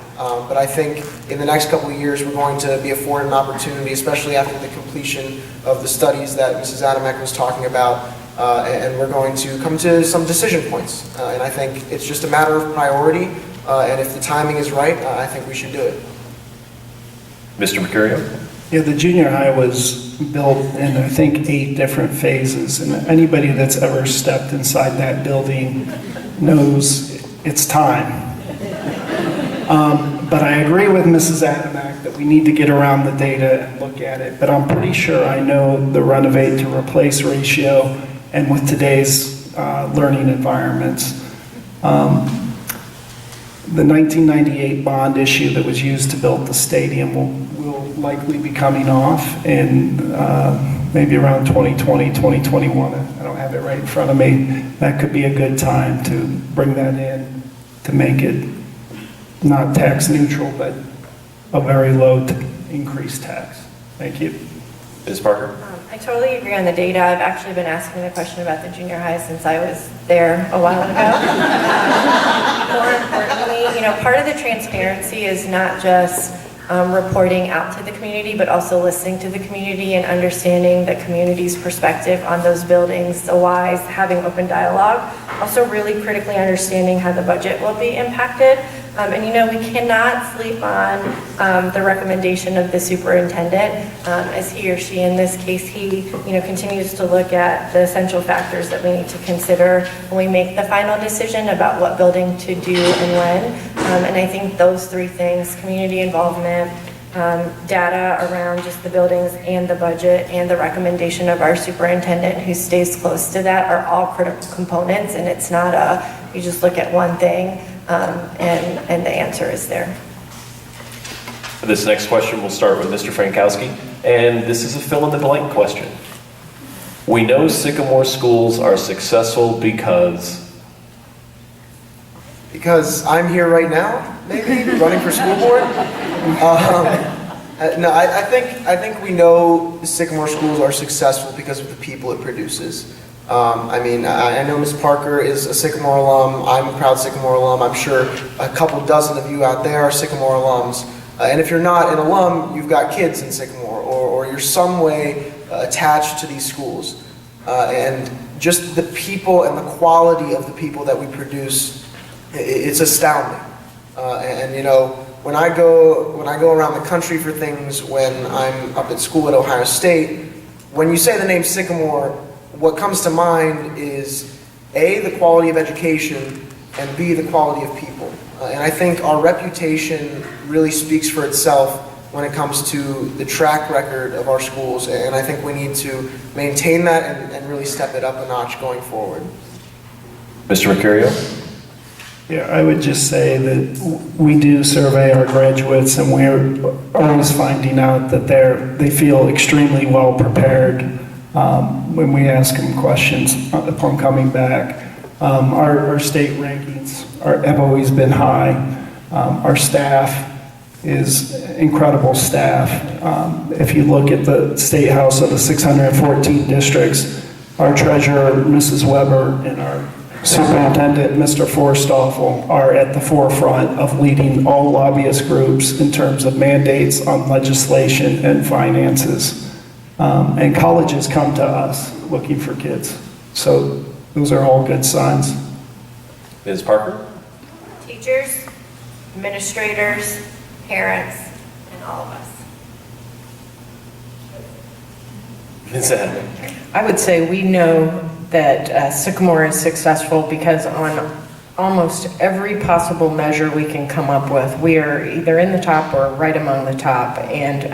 But I think in the next couple of years, we're going to be afforded an opportunity, especially after the completion of the studies that Mrs. Adamek was talking about, and we're going to come to some decision points. And I think it's just a matter of priority, and if the timing is right, I think we should do it. Mr. Mercurio? Yeah, the junior high was built in, I think, 8 different phases, and anybody that's ever stepped inside that building knows it's time. But I agree with Mrs. Adamek that we need to get around the data and look at it, but I'm pretty sure I know the renovate to replace ratio, and with today's learning environments. The 1998 bond issue that was used to build the stadium will likely be coming off in maybe around 2020, 2021. I don't have it right in front of me. That could be a good time to bring that in to make it not tax neutral, but a very low increased tax. Thank you. Ms. Parker? I totally agree on the data. I've actually been asking the question about the junior high since I was there a while ago. More importantly, part of the transparency is not just reporting out to the community, but also listening to the community and understanding the community's perspective on those buildings, the whys, having open dialogue, also really critically understanding how the budget will be impacted. And we cannot sleep on the recommendation of the superintendent, as he or she, in this case, he, continues to look at the essential factors that we need to consider when we make the final decision about what building to do and when. And I think those 3 things, community involvement, data around just the buildings and the budget and the recommendation of our superintendent who stays close to that are all critical components, and it's not you just look at one thing and the answer is there. This next question will start with Mr. Frankowski, and this is a fill-in-the-blank question. We know Sycamore schools are successful because I'm here right now, maybe, running for school board. No, I think we know Sycamore schools are successful because of the people it produces. I know Ms. Parker is a Sycamore alum. I'm a proud Sycamore alum. I'm sure a couple dozen of you out there are Sycamore alums. And if you're not an alum, you've got kids in Sycamore, or you're some way attached to these schools. And just the people and the quality of the people that we produce, it's astounding. When I go around the country for things, when I'm up at school at Ohio State, when you say the name Sycamore, what comes to mind is A, the quality of education, and B, the quality of people. And I think our reputation really speaks for itself when it comes to the track record of our schools, and I think we need to maintain that and really step it up a notch going forward. Mr. Mercurio? Yeah, I would just say that we do survey our graduates, and we're always finding out that they feel extremely well prepared when we ask them questions upon coming back. Our state rankings have always been high. Our staff is incredible staff. If you look at the State House of the 614 districts, our treasurer, Mrs. Weber, and our superintendent, Mr. Forstoffel, are at the forefront of leading all lobbyist groups in terms of mandates on legislation and finances. And colleges come to us looking for kids. So those are all good signs. Ms. Parker? Teachers, administrators, parents, and all of us. Ms. Adams? I would say we know that Sycamore is successful because on almost every possible measure we can come up with, we are either in the top or right among the top. And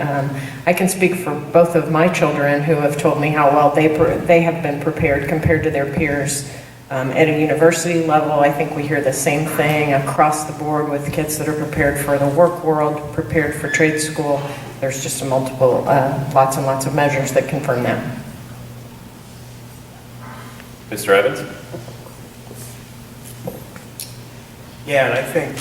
I can speak for both of my children who have told me how well they have been prepared compared to their peers. At a university level, I think we hear the same thing across the board with kids that are prepared for the work world, prepared for trade school. There's just lots and lots of measures that confirm that. Mr. Evans? Yeah, and I think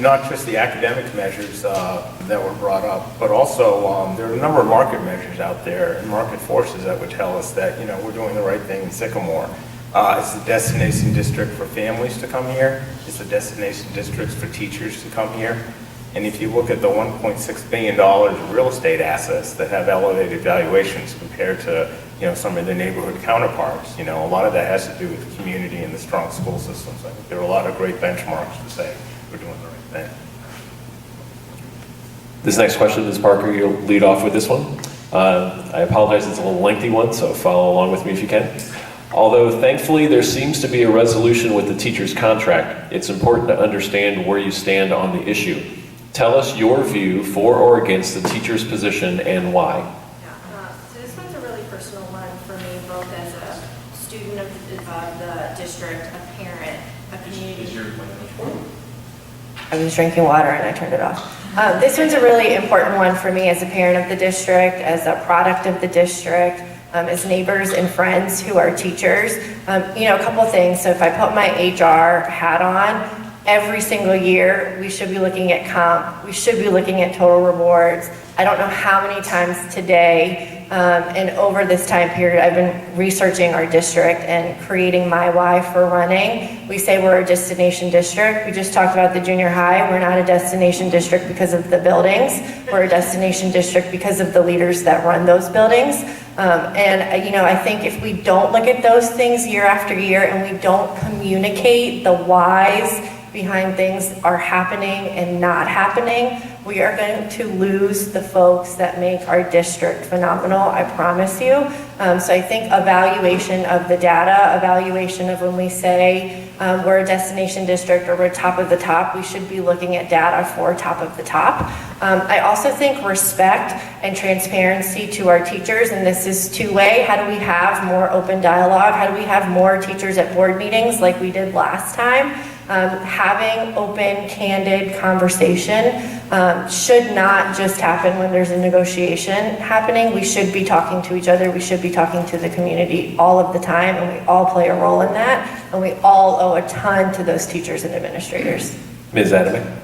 not just the academic measures that were brought up, but also there are a number of market measures out there and market forces that would tell us that, we're doing the right thing in Sycamore. It's the destination district for families to come here. It's the destination districts for teachers to come here. And if you look at the $1.6 billion of real estate assets that have elevated valuations compared to, some of the neighborhood counterparts, a lot of that has to do with the community and the strong school systems. I think there are a lot of great benchmarks to say we're doing the right thing. This next question, Ms. Parker, you'll lead off with this one. I apologize, it's a little lengthy one, so follow along with me if you can. Although thankfully there seems to be a resolution with the teacher's contract, it's important to understand where you stand on the issue. Tell us your view for or against the teacher's position and why. So this one's a really personal one for me, both as a student of the district, a parent, a community. I was drinking water and I turned it off. This one's a really important one for me as a parent of the district, as a product of the district, as neighbors and friends who are teachers. A couple things. So if I put my HR hat on, every single year we should be looking at comp, we should be looking at total rewards. I don't know how many times today and over this time period I've been researching our district and creating my why for running. We say we're a destination district. We just talked about the junior high. We're not a destination district because of the buildings. We're a destination district because of the leaders that run those buildings. I think if we don't look at those things year after year and we don't communicate the whys behind things are happening and not happening, we are going to lose the folks that make our district phenomenal, I promise you. So I think evaluation of the data, evaluation of when we say we're a destination district or we're top of the top, we should be looking at data for top of the top. I also think respect and transparency to our teachers, and this is two-way. How do we have more open dialogue? How do we have more teachers at board meetings like we did last time? Having open, candid conversation should not just happen when there's a negotiation happening. We should be talking to each other. We should be talking to the community all of the time, and we all play a role in that, and we all owe a ton to those teachers and administrators. Ms. Adame?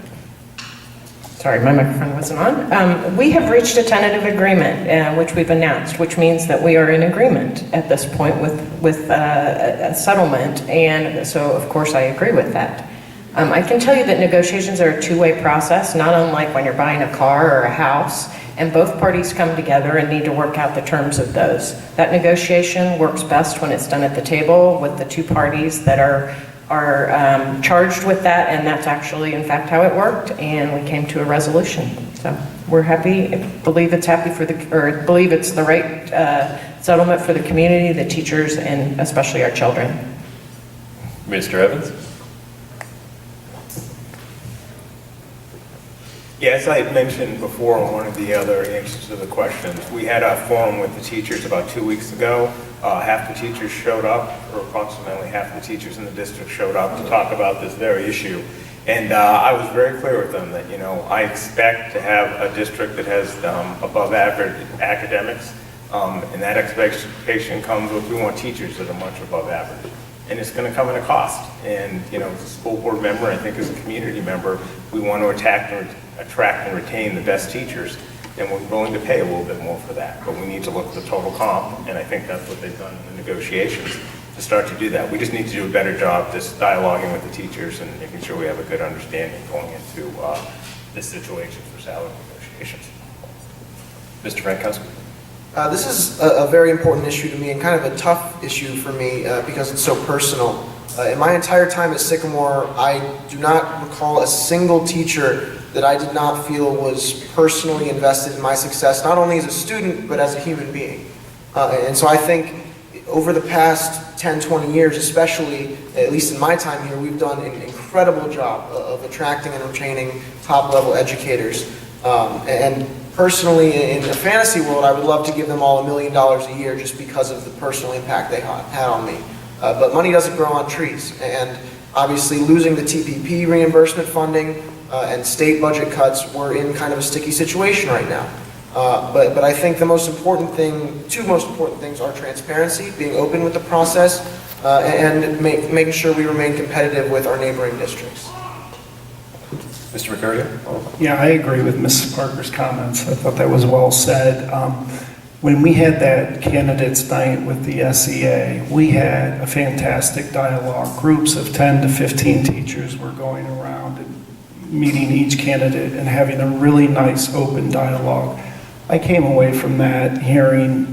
Sorry, my microphone wasn't on. We have reached a tentative agreement, which we've announced, which means that we are in agreement at this point with a settlement, and so of course I agree with that. I can tell you that negotiations are a two-way process, not unlike when you're buying a car or a house, and both parties come together and need to work out the terms of those. That negotiation works best when it's done at the table with the two parties that are charged with that, and that's actually in fact how it worked, and we came to a resolution. So we're happy, believe it's the right settlement for the community, the teachers, and especially our children. Mr. Evans? Yeah, as I had mentioned before on one of the other answers to the questions, we had a forum with the teachers about 2 weeks ago. Half the teachers showed up, or approximately half the teachers in the district showed up to talk about this very issue. And I was very clear with them that, I expect to have a district that has above average academics, and that expectation comes with, we want teachers that are much above average. And it's going to come at a cost. And, as a school board member, I think as a community member, we want to attract and retain the best teachers, and we're willing to pay a little bit more for that. But we need to look at the total comp, and I think that's what they've done in the negotiations to start to do that. We just need to do a better job just dialoguing with the teachers and making sure we have a good understanding going into this situation for salary negotiations. Mr. Frankowski? This is a very important issue to me, and kind of a tough issue for me because it's so personal. In my entire time at Sycamore, I do not recall a single teacher that I did not feel was personally invested in my success, not only as a student, but as a human being. And so I think over the past 10, 20 years, especially, at least in my time here, we've done an incredible job of attracting and retaining top-level educators. And personally, in the fantasy world, I would love to give them all $1 million a year just because of the personal impact they had on me. But money doesn't grow on trees, and obviously losing the TPP reimbursement funding and state budget cuts, we're in kind of a sticky situation right now. But I think the most important thing, two most important things are transparency, being open with the process, and making sure we remain competitive with our neighboring districts. Mr. Mercurio? Yeah, I agree with Mrs. Parker's comments. I thought that was well said. When we had that candidates night with the SEA, we had a fantastic dialogue. Groups of 10 to 15 teachers were going around and meeting each candidate and having a really nice open dialogue. I came away from that hearing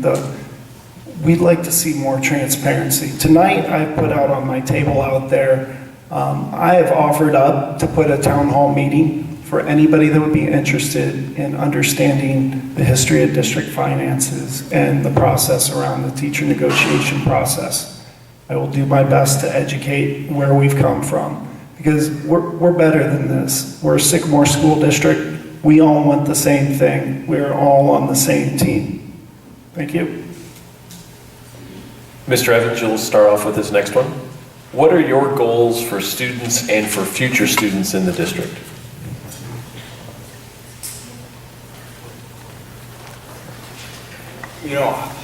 we'd like to see more transparency. Tonight, I put out on my table out there, I have offered up to put a town hall meeting for anybody that would be interested in understanding the history of district finances and the process around the teacher negotiation process. I will do my best to educate where we've come from, because we're better than this. We're a Sycamore School District. We all want the same thing. We're all on the same team. Thank you. Mr. Evans, you'll start off with this next one. What are your goals for students and for future students in the district?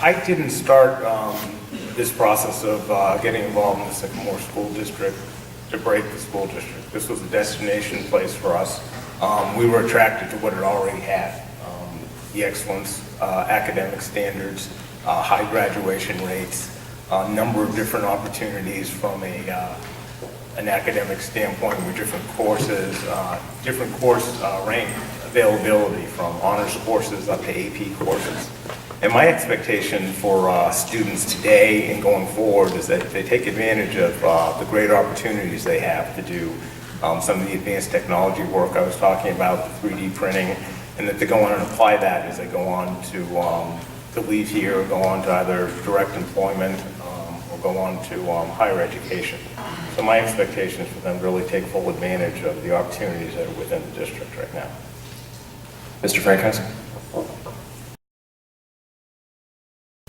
I didn't start this process of getting involved in the Sycamore School District to break the school district. This was a destination place for us. We were attracted to what it already had. The excellence, academic standards, high graduation rates, a number of different opportunities from an academic standpoint with different courses, different course rank availability from honors courses up to AP courses. And my expectation for students today and going forward is that they take advantage of the great opportunities they have to do some of the advanced technology work I was talking about, the 3D printing, and that they go on and apply that as they go on to leave here or go on to either direct employment or go on to higher education. So my expectation is for them to really take full advantage of the opportunities that are within the district right now. Mr. Frankowski?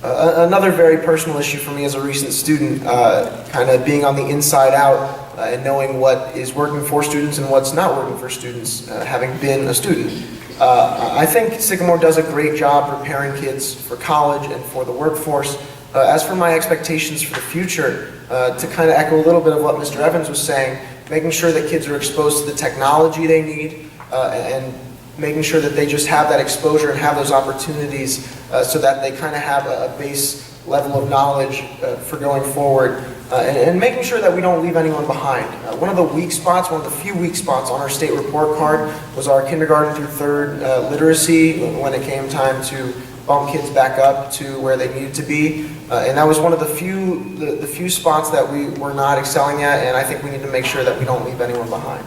Another very personal issue for me as a recent student, kind of being on the inside out and knowing what is working for students and what's not working for students, having been a student. I think Sycamore does a great job preparing kids for college and for the workforce. As for my expectations for the future, to kind of echo a little bit of what Mr. Evans was saying, making sure that kids are exposed to the technology they need and making sure that they just have that exposure and have those opportunities so that they kind of have a base level of knowledge for going forward, and making sure that we don't leave anyone behind. One of the few weak spots on our state report card was our kindergarten through third literacy when it came time to bump kids back up to where they needed to be. And that was one of the few spots that we were not excelling at, and I think we need to make sure that we don't leave anyone behind.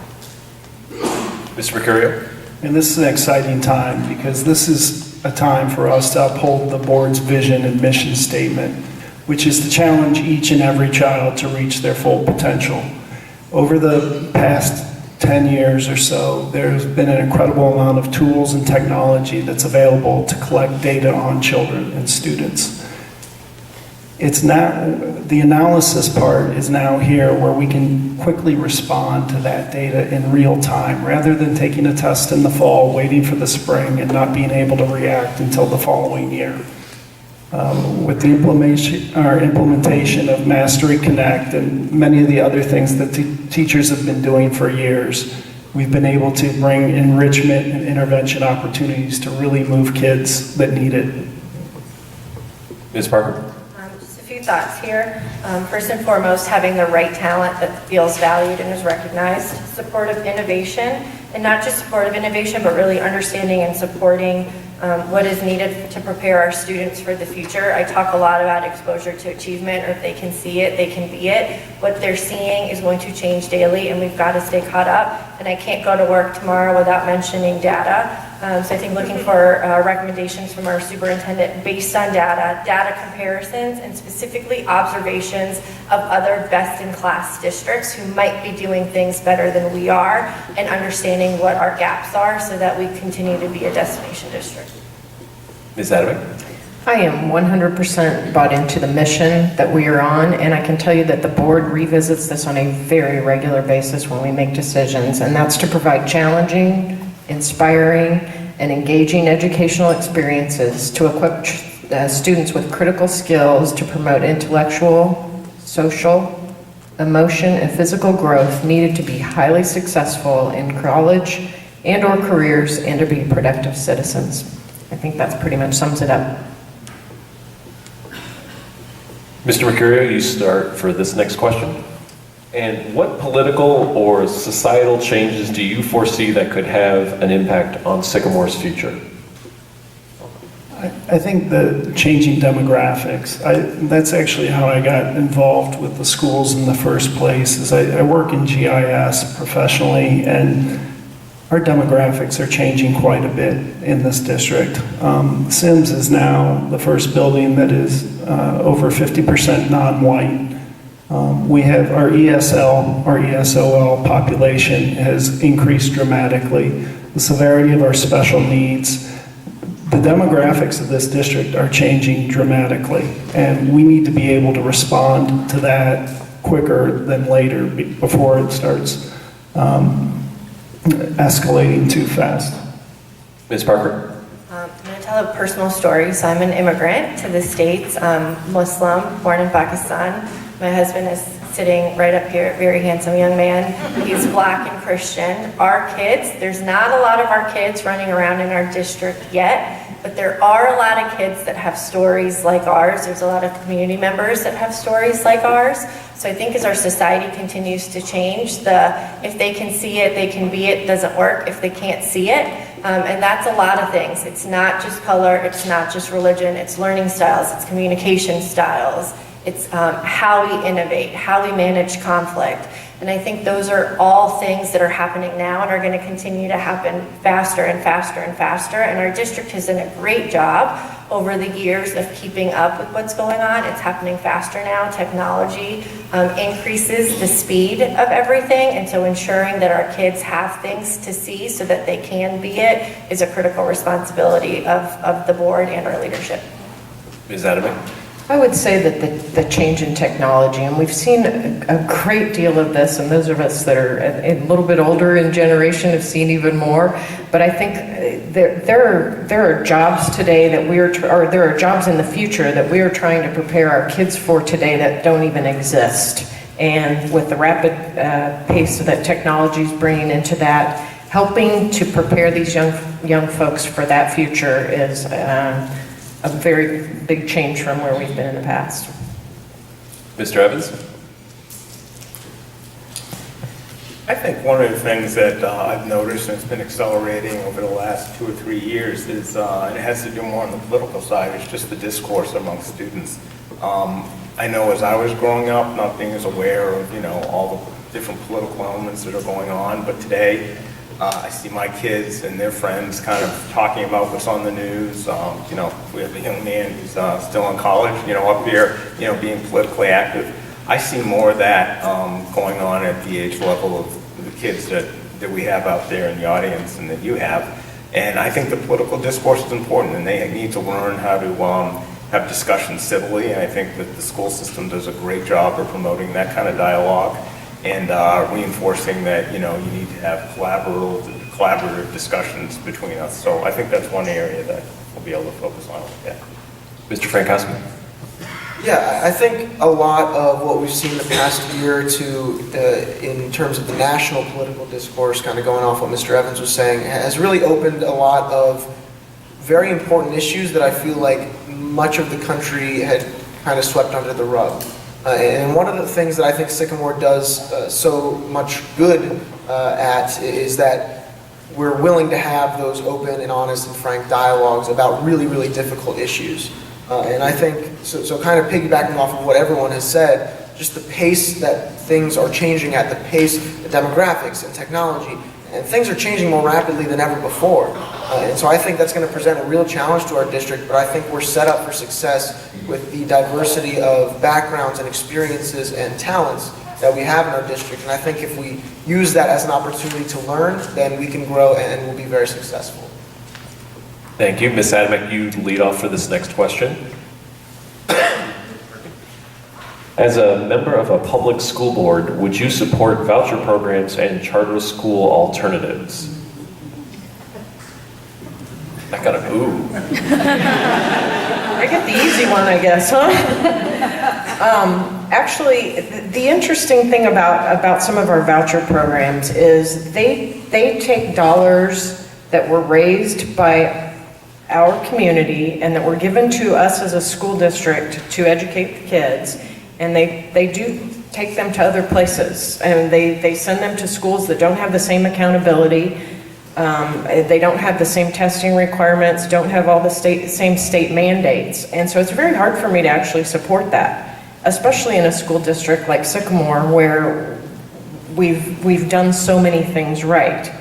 Mr. Mercurio? And this is an exciting time because this is a time for us to uphold the board's vision and mission statement, which is to challenge each and every child to reach their full potential. Over the past 10 years or so, there's been an incredible amount of tools and technology that's available to collect data on children and students. It's now, the analysis part is now here where we can quickly respond to that data in real time, rather than taking a test in the fall, waiting for the spring, and not being able to react until the following year. With the implementation of Mastery Connect and many of the other things that teachers have been doing for years, we've been able to bring enrichment and intervention opportunities to really move kids that need it. Ms. Parker? Just a few thoughts here. First and foremost, having the right talent that feels valued and is recognized. Supportive innovation, and not just supportive innovation, but really understanding and supporting what is needed to prepare our students for the future. I talk a lot about exposure to achievement, or if they can see it, they can be it. What they're seeing is going to change daily, and we've got to stay caught up. And I can't go to work tomorrow without mentioning data. So I think looking for recommendations from our superintendent based on data comparisons, and specifically observations of other best-in-class districts who might be doing things better than we are, and understanding what our gaps are so that we continue to be a destination district. Ms. Adamick? I am 100% bought into the mission that we are on, and I can tell you that the board revisits this on a very regular basis when we make decisions, and that's to provide challenging, inspiring, and engaging educational experiences to equip students with critical skills to promote intellectual, social, emotion, and physical growth needed to be highly successful in college and or careers and to be productive citizens. I think that pretty much sums it up. Mr. Mercurio, you start for this next question. And what political or societal changes do you foresee that could have an impact on Sycamore's future? I think the changing demographics, that's actually how I got involved with the schools in the first place. Is I work in GIS professionally, and our demographics are changing quite a bit in this district. Sims is now the first building that is over 50% non-white. We have our ESOL population has increased dramatically. The severity of our special needs, the demographics of this district are changing dramatically, and we need to be able to respond to that quicker than later before it starts escalating too fast. Ms. Parker? I'm going to tell a personal story. So I'm an immigrant to the States, Muslim, born in Pakistan. My husband is sitting right up here, very handsome young man. He's Black and Christian. Our kids, there's not a lot of our kids running around in our district yet, but there are a lot of kids that have stories like ours. There's a lot of community members that have stories like ours. So I think as our society continues to change, if they can see it, they can be it, doesn't work if they can't see it. And that's a lot of things. It's not just color, it's not just religion, it's learning styles, it's communication styles. It's how we innovate, how we manage conflict. And I think those are all things that are happening now and are going to continue to happen faster and faster and faster. And our district has done a great job over the years of keeping up with what's going on. It's happening faster now. Technology increases the speed of everything. And so ensuring that our kids have things to see so that they can be it is a critical responsibility of the board and our leadership. Ms. Adamick? I would say that the change in technology, and we've seen a great deal of this, and those of us that are a little bit older in generation have seen even more, but I think there are jobs today that or there are jobs in the future that we are trying to prepare our kids for today that don't even exist. And with the rapid pace that technology is bringing into that, helping to prepare these young folks for that future is a very big change from where we've been in the past. Mr. Evans? I think one of the things that I've noticed, and it's been accelerating over the last 2 or 3 years, is, and it has to do more on the political side, is just the discourse among students. I know as I was growing up, not being as aware of, all the different political elements that are going on, but today, I see my kids and their friends kind of talking about what's on the news. We have a young man who's still in college, up here, being politically active. I see more of that going on at the age level of the kids that we have out there in the audience and that you have. And I think the political discourse is important, and they need to learn how to have discussions civilly. And I think that the school system does a great job of promoting that kind of dialogue and reinforcing that, you need to have collaborative discussions between us. So I think that's one area that we'll be able to focus on. Yeah. Mr. Frankowski? Yeah, I think a lot of what we've seen the past year or two in terms of the national political discourse, kind of going off what Mr. Evans was saying, has really opened a lot of very important issues that I feel like much of the country had kind of swept under the rug. And one of the things that I think Sycamore does so much good at is that we're willing to have those open and honest and frank dialogues about really, really difficult issues. And I think, so kind of piggybacking off of what everyone has said, just the pace that things are changing at, the pace, the demographics and technology, and things are changing more rapidly than ever before. And so I think that's going to present a real challenge to our district, but I think we're set up for success with the diversity of backgrounds and experiences and talents that we have in our district. And I think if we use that as an opportunity to learn, then we can grow and we'll be very successful. Thank you. Ms. Adamek, you lead off for this next question. As a member of a public school board, would you support voucher programs and charter school alternatives? I got a ooh. I get the easy one, I guess, huh? Actually, the interesting thing about some of our voucher programs is they take dollars that were raised by our community and that were given to us as a school district to educate the kids, and they do take them to other places, and they send them to schools that don't have the same accountability, they don't have the same testing requirements, don't have all the same state mandates, and so it's very hard for me to actually support that, especially in a school district like Sycamore where we've done so many things right.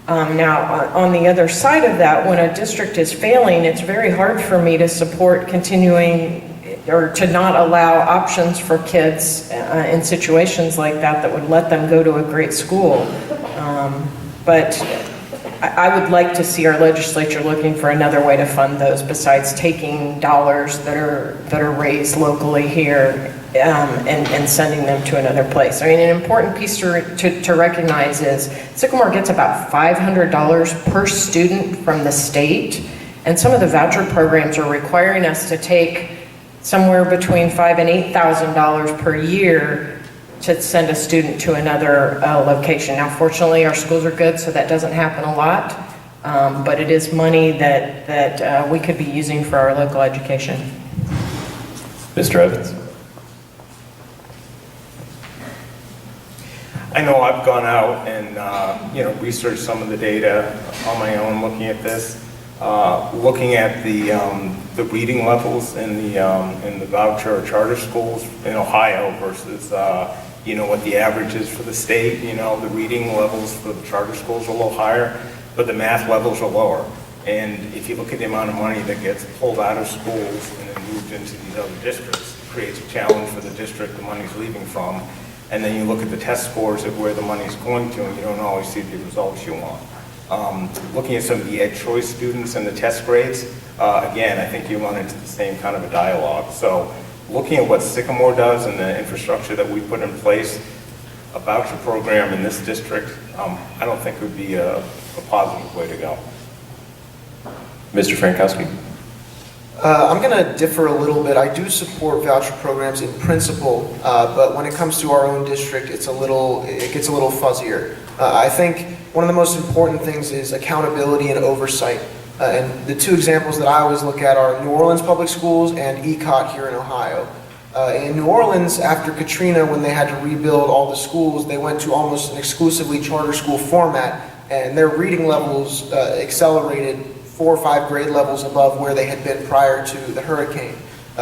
Now, on the other side of that, when a district is failing, it's very hard for me to support continuing or to not allow options for kids in situations like that would let them go to a great school. But I would like to see our legislature looking for another way to fund those besides taking dollars that are raised locally here and sending them to another place. I mean, an important piece to recognize is Sycamore gets about $500 per student from the state, and some of the voucher programs are requiring us to take somewhere between $5,000 and $8,000 per year to send a student to another location. Now, fortunately, our schools are good, so that doesn't happen a lot, but it is money that we could be using for our local education. Mr. Evans? I know I've gone out and researched some of the data on my own, looking at this, looking at the reading levels in the voucher or charter schools in Ohio versus what the average is for the state. The reading levels for the charter schools are a little higher, but the math levels are lower. And if you look at the amount of money that gets pulled out of schools and then moved into these other districts, it creates a challenge for the district the money's leaving from. And then you look at the test scores of where the money's going to, and you don't always see the results you want. Looking at some of the ed choice students and the test grades, again, I think you run into the same kind of a dialogue. So looking at what Sycamore does and the infrastructure that we put in place, a voucher program in this district, I don't think would be a positive way to go. Mr. Frankowski? I'm going to differ a little bit. I do support voucher programs in principle, but when it comes to our own district, it gets a little fuzzier. I think one of the most important things is accountability and oversight. And the two examples that I always look at are New Orleans Public Schools and ECOT here in Ohio. In New Orleans, after Katrina, when they had to rebuild all the schools, they went to almost an exclusively charter school format, and their reading levels accelerated 4 or 5 grade levels above where they had been prior to the hurricane,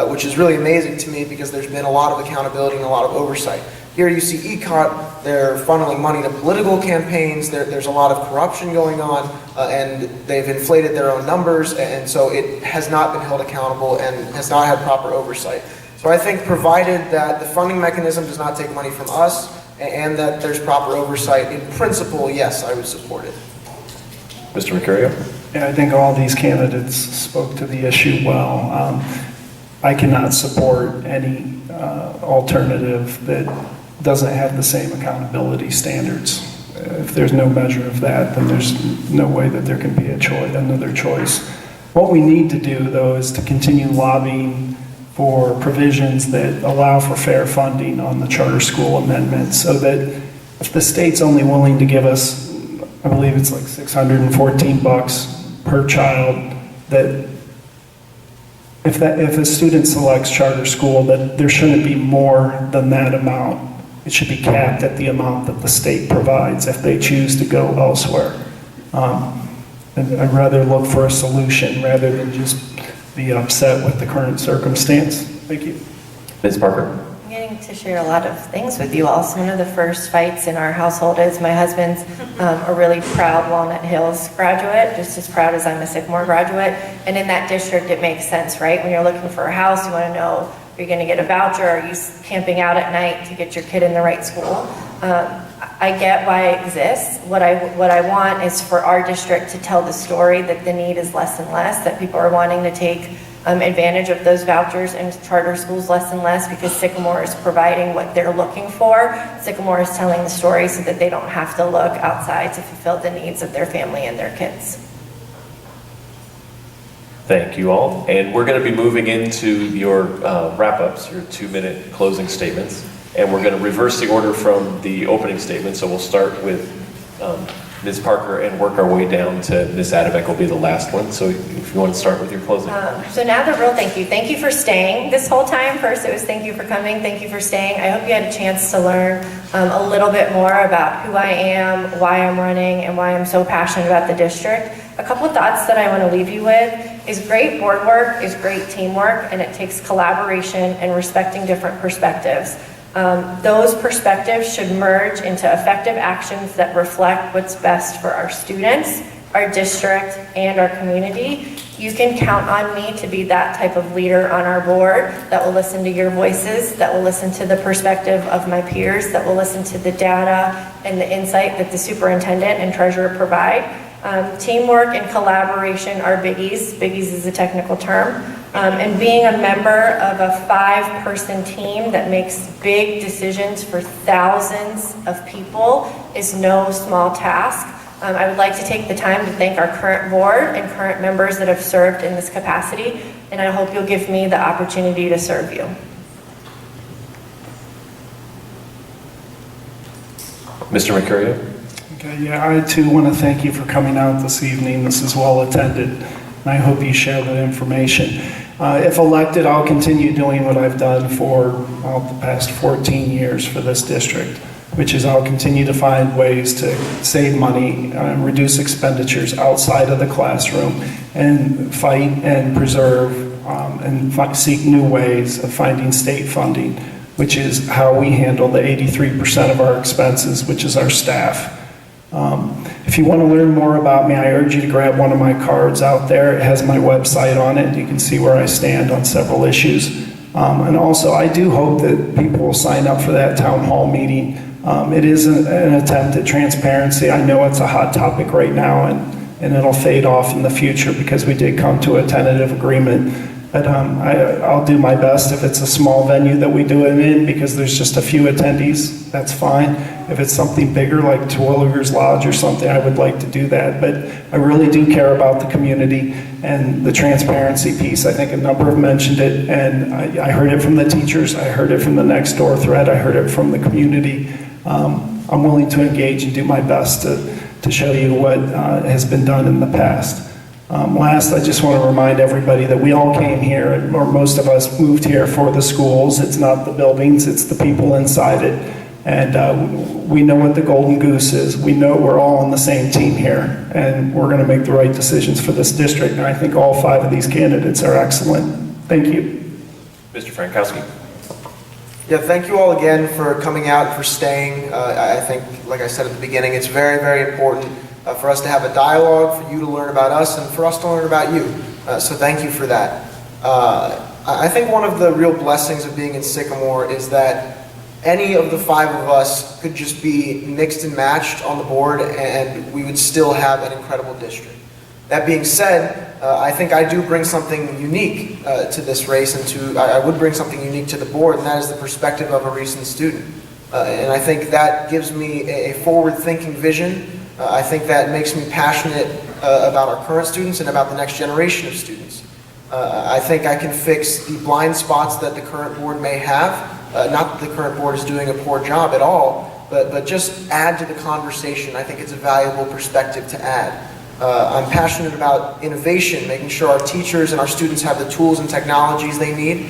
which is really amazing to me because there's been a lot of accountability and a lot of oversight. Here you see ECOT, they're funneling money to political campaigns, there's a lot of corruption going on, and they've inflated their own numbers, and so it has not been held accountable and has not had proper oversight. So I think provided that the funding mechanism does not take money from us and that there's proper oversight, in principle, yes, I would support it. Mr. Mercurio? Yeah, I think all these candidates spoke to the issue well. I cannot support any alternative that doesn't have the same accountability standards. If there's no measure of that, then there's no way that there can be another choice. What we need to do, though, is to continue lobbying for provisions that allow for fair funding on the charter school amendment, so that if the state's only willing to give us, I believe it's like $614 per child, that if a student selects charter school, that there shouldn't be more than that amount. It should be capped at the amount that the state provides if they choose to go elsewhere. And I'd rather look for a solution rather than just be upset with the current circumstance. Thank you. Ms. Parker? I'm getting to share a lot of things with you all. So one of the first fights in our household is my husband's a really proud Walnut Hills graduate, just as proud as I'm a Sycamore graduate. And in that district, it makes sense, right? When you're looking for a house, you want to know, are you going to get a voucher? Are you camping out at night to get your kid in the right school? I get why it exists. What I want is for our district to tell the story that the need is less and less, that people are wanting to take advantage of those vouchers and charter schools less and less because Sycamore is providing what they're looking for. Sycamore is telling the story so that they don't have to look outside to fulfill the needs of their family and their kids. Thank you all. And we're going to be moving into your wrap-ups, your 2-minute closing statements. And we're going to reverse the order from the opening statement. So we'll start with Ms. Parker and work our way down to Ms. Adamek will be the last one. So if you want to start with your closing. So now the real thank you. Thank you for staying this whole time. First it was thank you for coming. Thank you for staying. I hope you had a chance to learn a little bit more about who I am, why I'm running, and why I'm so passionate about the district. A couple of thoughts that I want to leave you with is great board work is great teamwork, and it takes collaboration and respecting different perspectives. Those perspectives should merge into effective actions that reflect what's best for our students, our district, and our community. You can count on me to be that type of leader on our board that will listen to your voices, that will listen to the perspective of my peers, that will listen to the data and the insight that the superintendent and treasurer provide. Teamwork and collaboration are biggies. Biggies is a technical term. And being a member of a 5-person team that makes big decisions for thousands of people is no small task. I would like to take the time to thank our current board and current members that have served in this capacity, and I hope you'll give me the opportunity to serve you. Mr. Mercurio? Okay, yeah, I too want to thank you for coming out this evening. This is well attended, and I hope you share that information. If elected, I'll continue doing what I've done for the past 14 years for this district, which is I'll continue to find ways to save money, reduce expenditures outside of the classroom, and fight and preserve and seek new ways of finding state funding, which is how we handle the 83% of our expenses, which is our staff. If you want to learn more about me, I urge you to grab one of my cards out there. It has my website on it. You can see where I stand on several issues. And also, I do hope that people will sign up for that town hall meeting. It is an attempt at transparency. I know it's a hot topic right now, and it'll fade off in the future because we did come to a tentative agreement But I'll do my best. If it's a small venue that we do it in because there's just a few attendees, that's fine. If it's something bigger like Terwilliger's Lodge or something, I would like to do that. But I really do care about the community and the transparency piece. I think a number have mentioned it, and I heard it from the teachers, I heard it from the next door thread, I heard it from the community. I'm willing to engage and do my best to show you what has been done in the past. Last, I just want to remind everybody that we all came here, or most of us moved here for the schools. It's not the buildings, it's the people inside it. And we know what the golden goose is. We know we're all on the same team here, and we're going to make the right decisions for this district. And I think all 5 of these candidates are excellent. Thank you. Mr. Frankowski. Yeah, thank you all again for coming out and for staying. I think, like I said at the beginning, it's very, very important for us to have a dialogue, for you to learn about us, and for us to learn about you. So thank you for that. I think one of the real blessings of being in Sycamore is that any of the 5 of us could just be mixed and matched on the board, and we would still have an incredible district. That being said, I think I do bring something unique to this race, and I would bring something unique to the board, and that is the perspective of a recent student. And I think that gives me a forward-thinking vision. I think that makes me passionate about our current students and about the next generation of students. I think I can fix the blind spots that the current board may have. Not that the current board is doing a poor job at all, but just add to the conversation. I think it's a valuable perspective to add. I'm passionate about innovation, making sure our teachers and our students have the tools and technologies they need,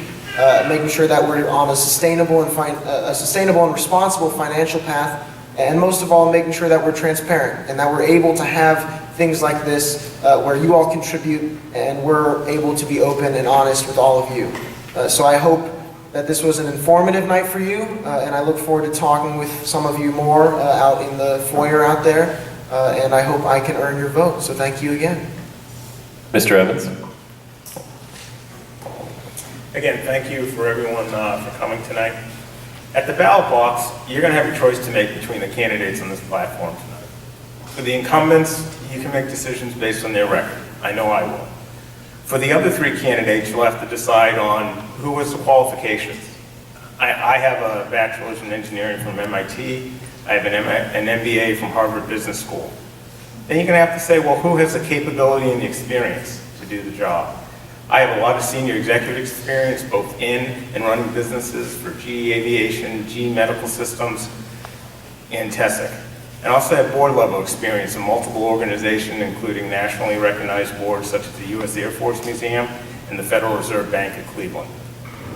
making sure that we're on a sustainable and responsible financial path, and most of all, making sure that we're transparent and that we're able to have things like this where you all contribute and we're able to be open and honest with all of you. So I hope that this was an informative night for you, and I look forward to talking with some of you more out in the foyer out there, and I hope I can earn your vote. So thank you again. Mr. Evans. Again, thank you for everyone for coming tonight. At the ballot box, you're going to have a choice to make between the candidates on this platform tonight. For the incumbents, you can make decisions based on their record. I know I will. For the other 3 candidates, you'll have to decide on who has the qualifications. I have a bachelor's in engineering from MIT. I have an MBA from Harvard Business School. Then you're going to have to say, well, who has the capability and the experience to do the job? I have a lot of senior executive experience, both in and running businesses for GE Aviation, GE Medical Systems, and TESIC. And also have board-level experience in multiple organizations, including nationally recognized boards such as the U.S. Air Force Museum and the Federal Reserve Bank of Cleveland.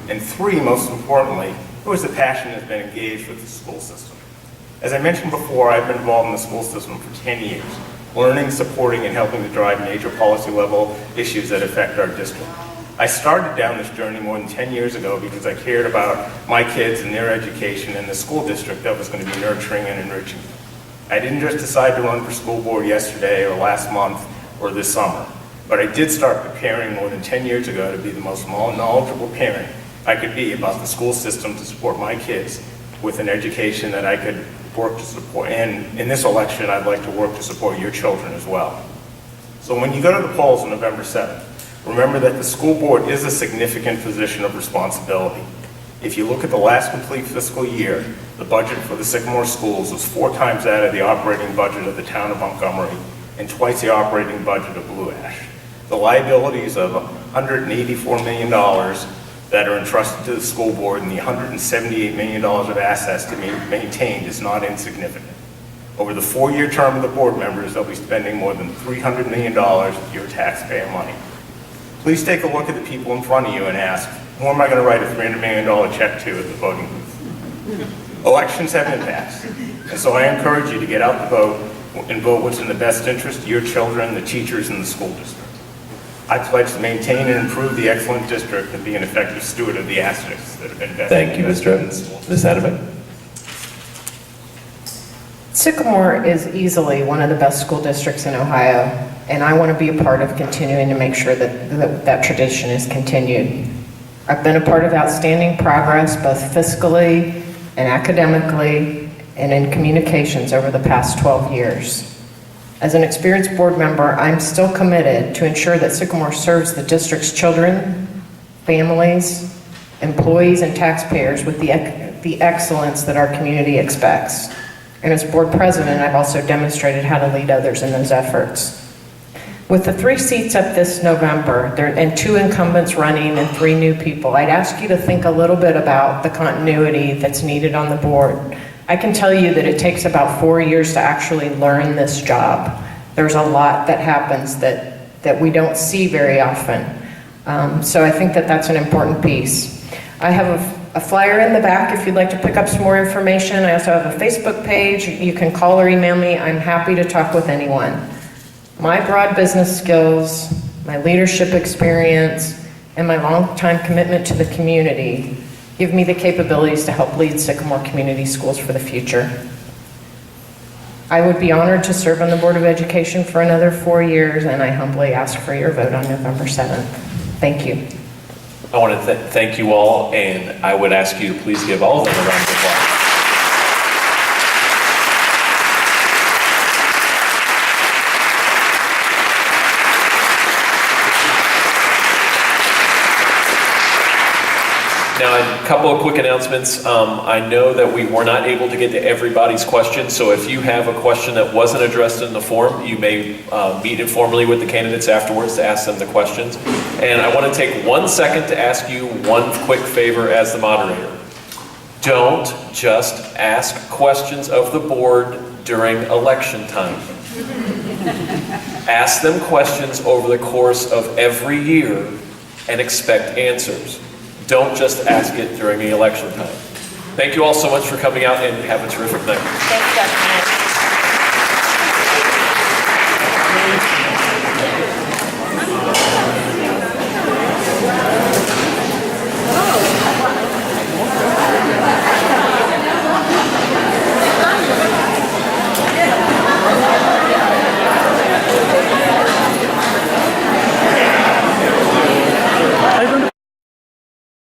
And 3, most importantly, who has the passion and has been engaged with the school system. As I mentioned before, I've been involved in the school system for 10 years, learning, supporting, and helping to drive major policy-level issues that affect our district. I started down this journey more than 10 years ago because I cared about my kids and their education and the school district that was going to be nurturing and enriching. I didn't just decide to run for school board yesterday or last month or this summer, but I did start preparing more than 10 years ago to be the most knowledgeable parent I could be about the school system to support my kids with an education that I could work to support. And in this election, I'd like to work to support your children as well. So when you go to the polls on November 7th, remember that the school board is a significant position of responsibility. If you look at the last complete fiscal year, the budget for the Sycamore Schools was 4 times that of the operating budget of the town of Montgomery and twice the operating budget of Blue Ash. The liabilities of $184 million that are entrusted to the school board and the $178 million of assets to be maintained is not insignificant. Over the 4-year term of the board members, they'll be spending more than $300 million of your taxpayer money. Please take a look at the people in front of you and ask, who am I going to write a $300 million check to at the voting booth? Elections have impacts, and so I encourage you to get out the vote and vote what's in the best interest of your children, the teachers, and the school district. I pledge to maintain and improve the excellent district and be an effective steward of the assets that have been invested. Thank you, Mr. Evans. Ms. Adame. Sycamore is easily one of the best school districts in Ohio, and I want to be a part of continuing to make sure that that tradition is continued. I've been a part of outstanding progress, both fiscally and academically, and in communications over the past 12 years. As an experienced board member, I'm still committed to ensure that Sycamore serves the district's children, families, employees, and taxpayers with the excellence that our community expects. And as board president, I've also demonstrated how to lead others in those efforts. With the 3 seats up this November, and 2 incumbents running and 3 new people, I'd ask you to think a little bit about the continuity that's needed on the board. I can tell you that it takes about 4 years to actually learn this job. There's a lot that happens that we don't see very often. So I think that that's an important piece. I have a flyer in the back if you'd like to pick up some more information. I also have a Facebook page. You can call or email me. I'm happy to talk with anyone. My broad business skills, my leadership experience, and my long-time commitment to the community give me the capabilities to help lead Sycamore Community Schools for the future. I would be honored to serve on the Board of Education for another 4 years, and I humbly ask for your vote on November 7th. Thank you. I want to thank you all, and I would ask you to please give all of them a round of applause. Now, a couple of quick announcements. I know that we were not able to get to everybody's questions, so if you have a question that wasn't addressed in the form, you may meet informally with the candidates afterwards to ask them the questions. And I want to take 1 second to ask you one quick favor as the moderator. Don't just ask questions of the board during election time. Ask them questions over the course of every year and expect answers. Don't just ask it during the election time. Thank you all so much for coming out, and have a terrific night. Thanks, Dr. Myers.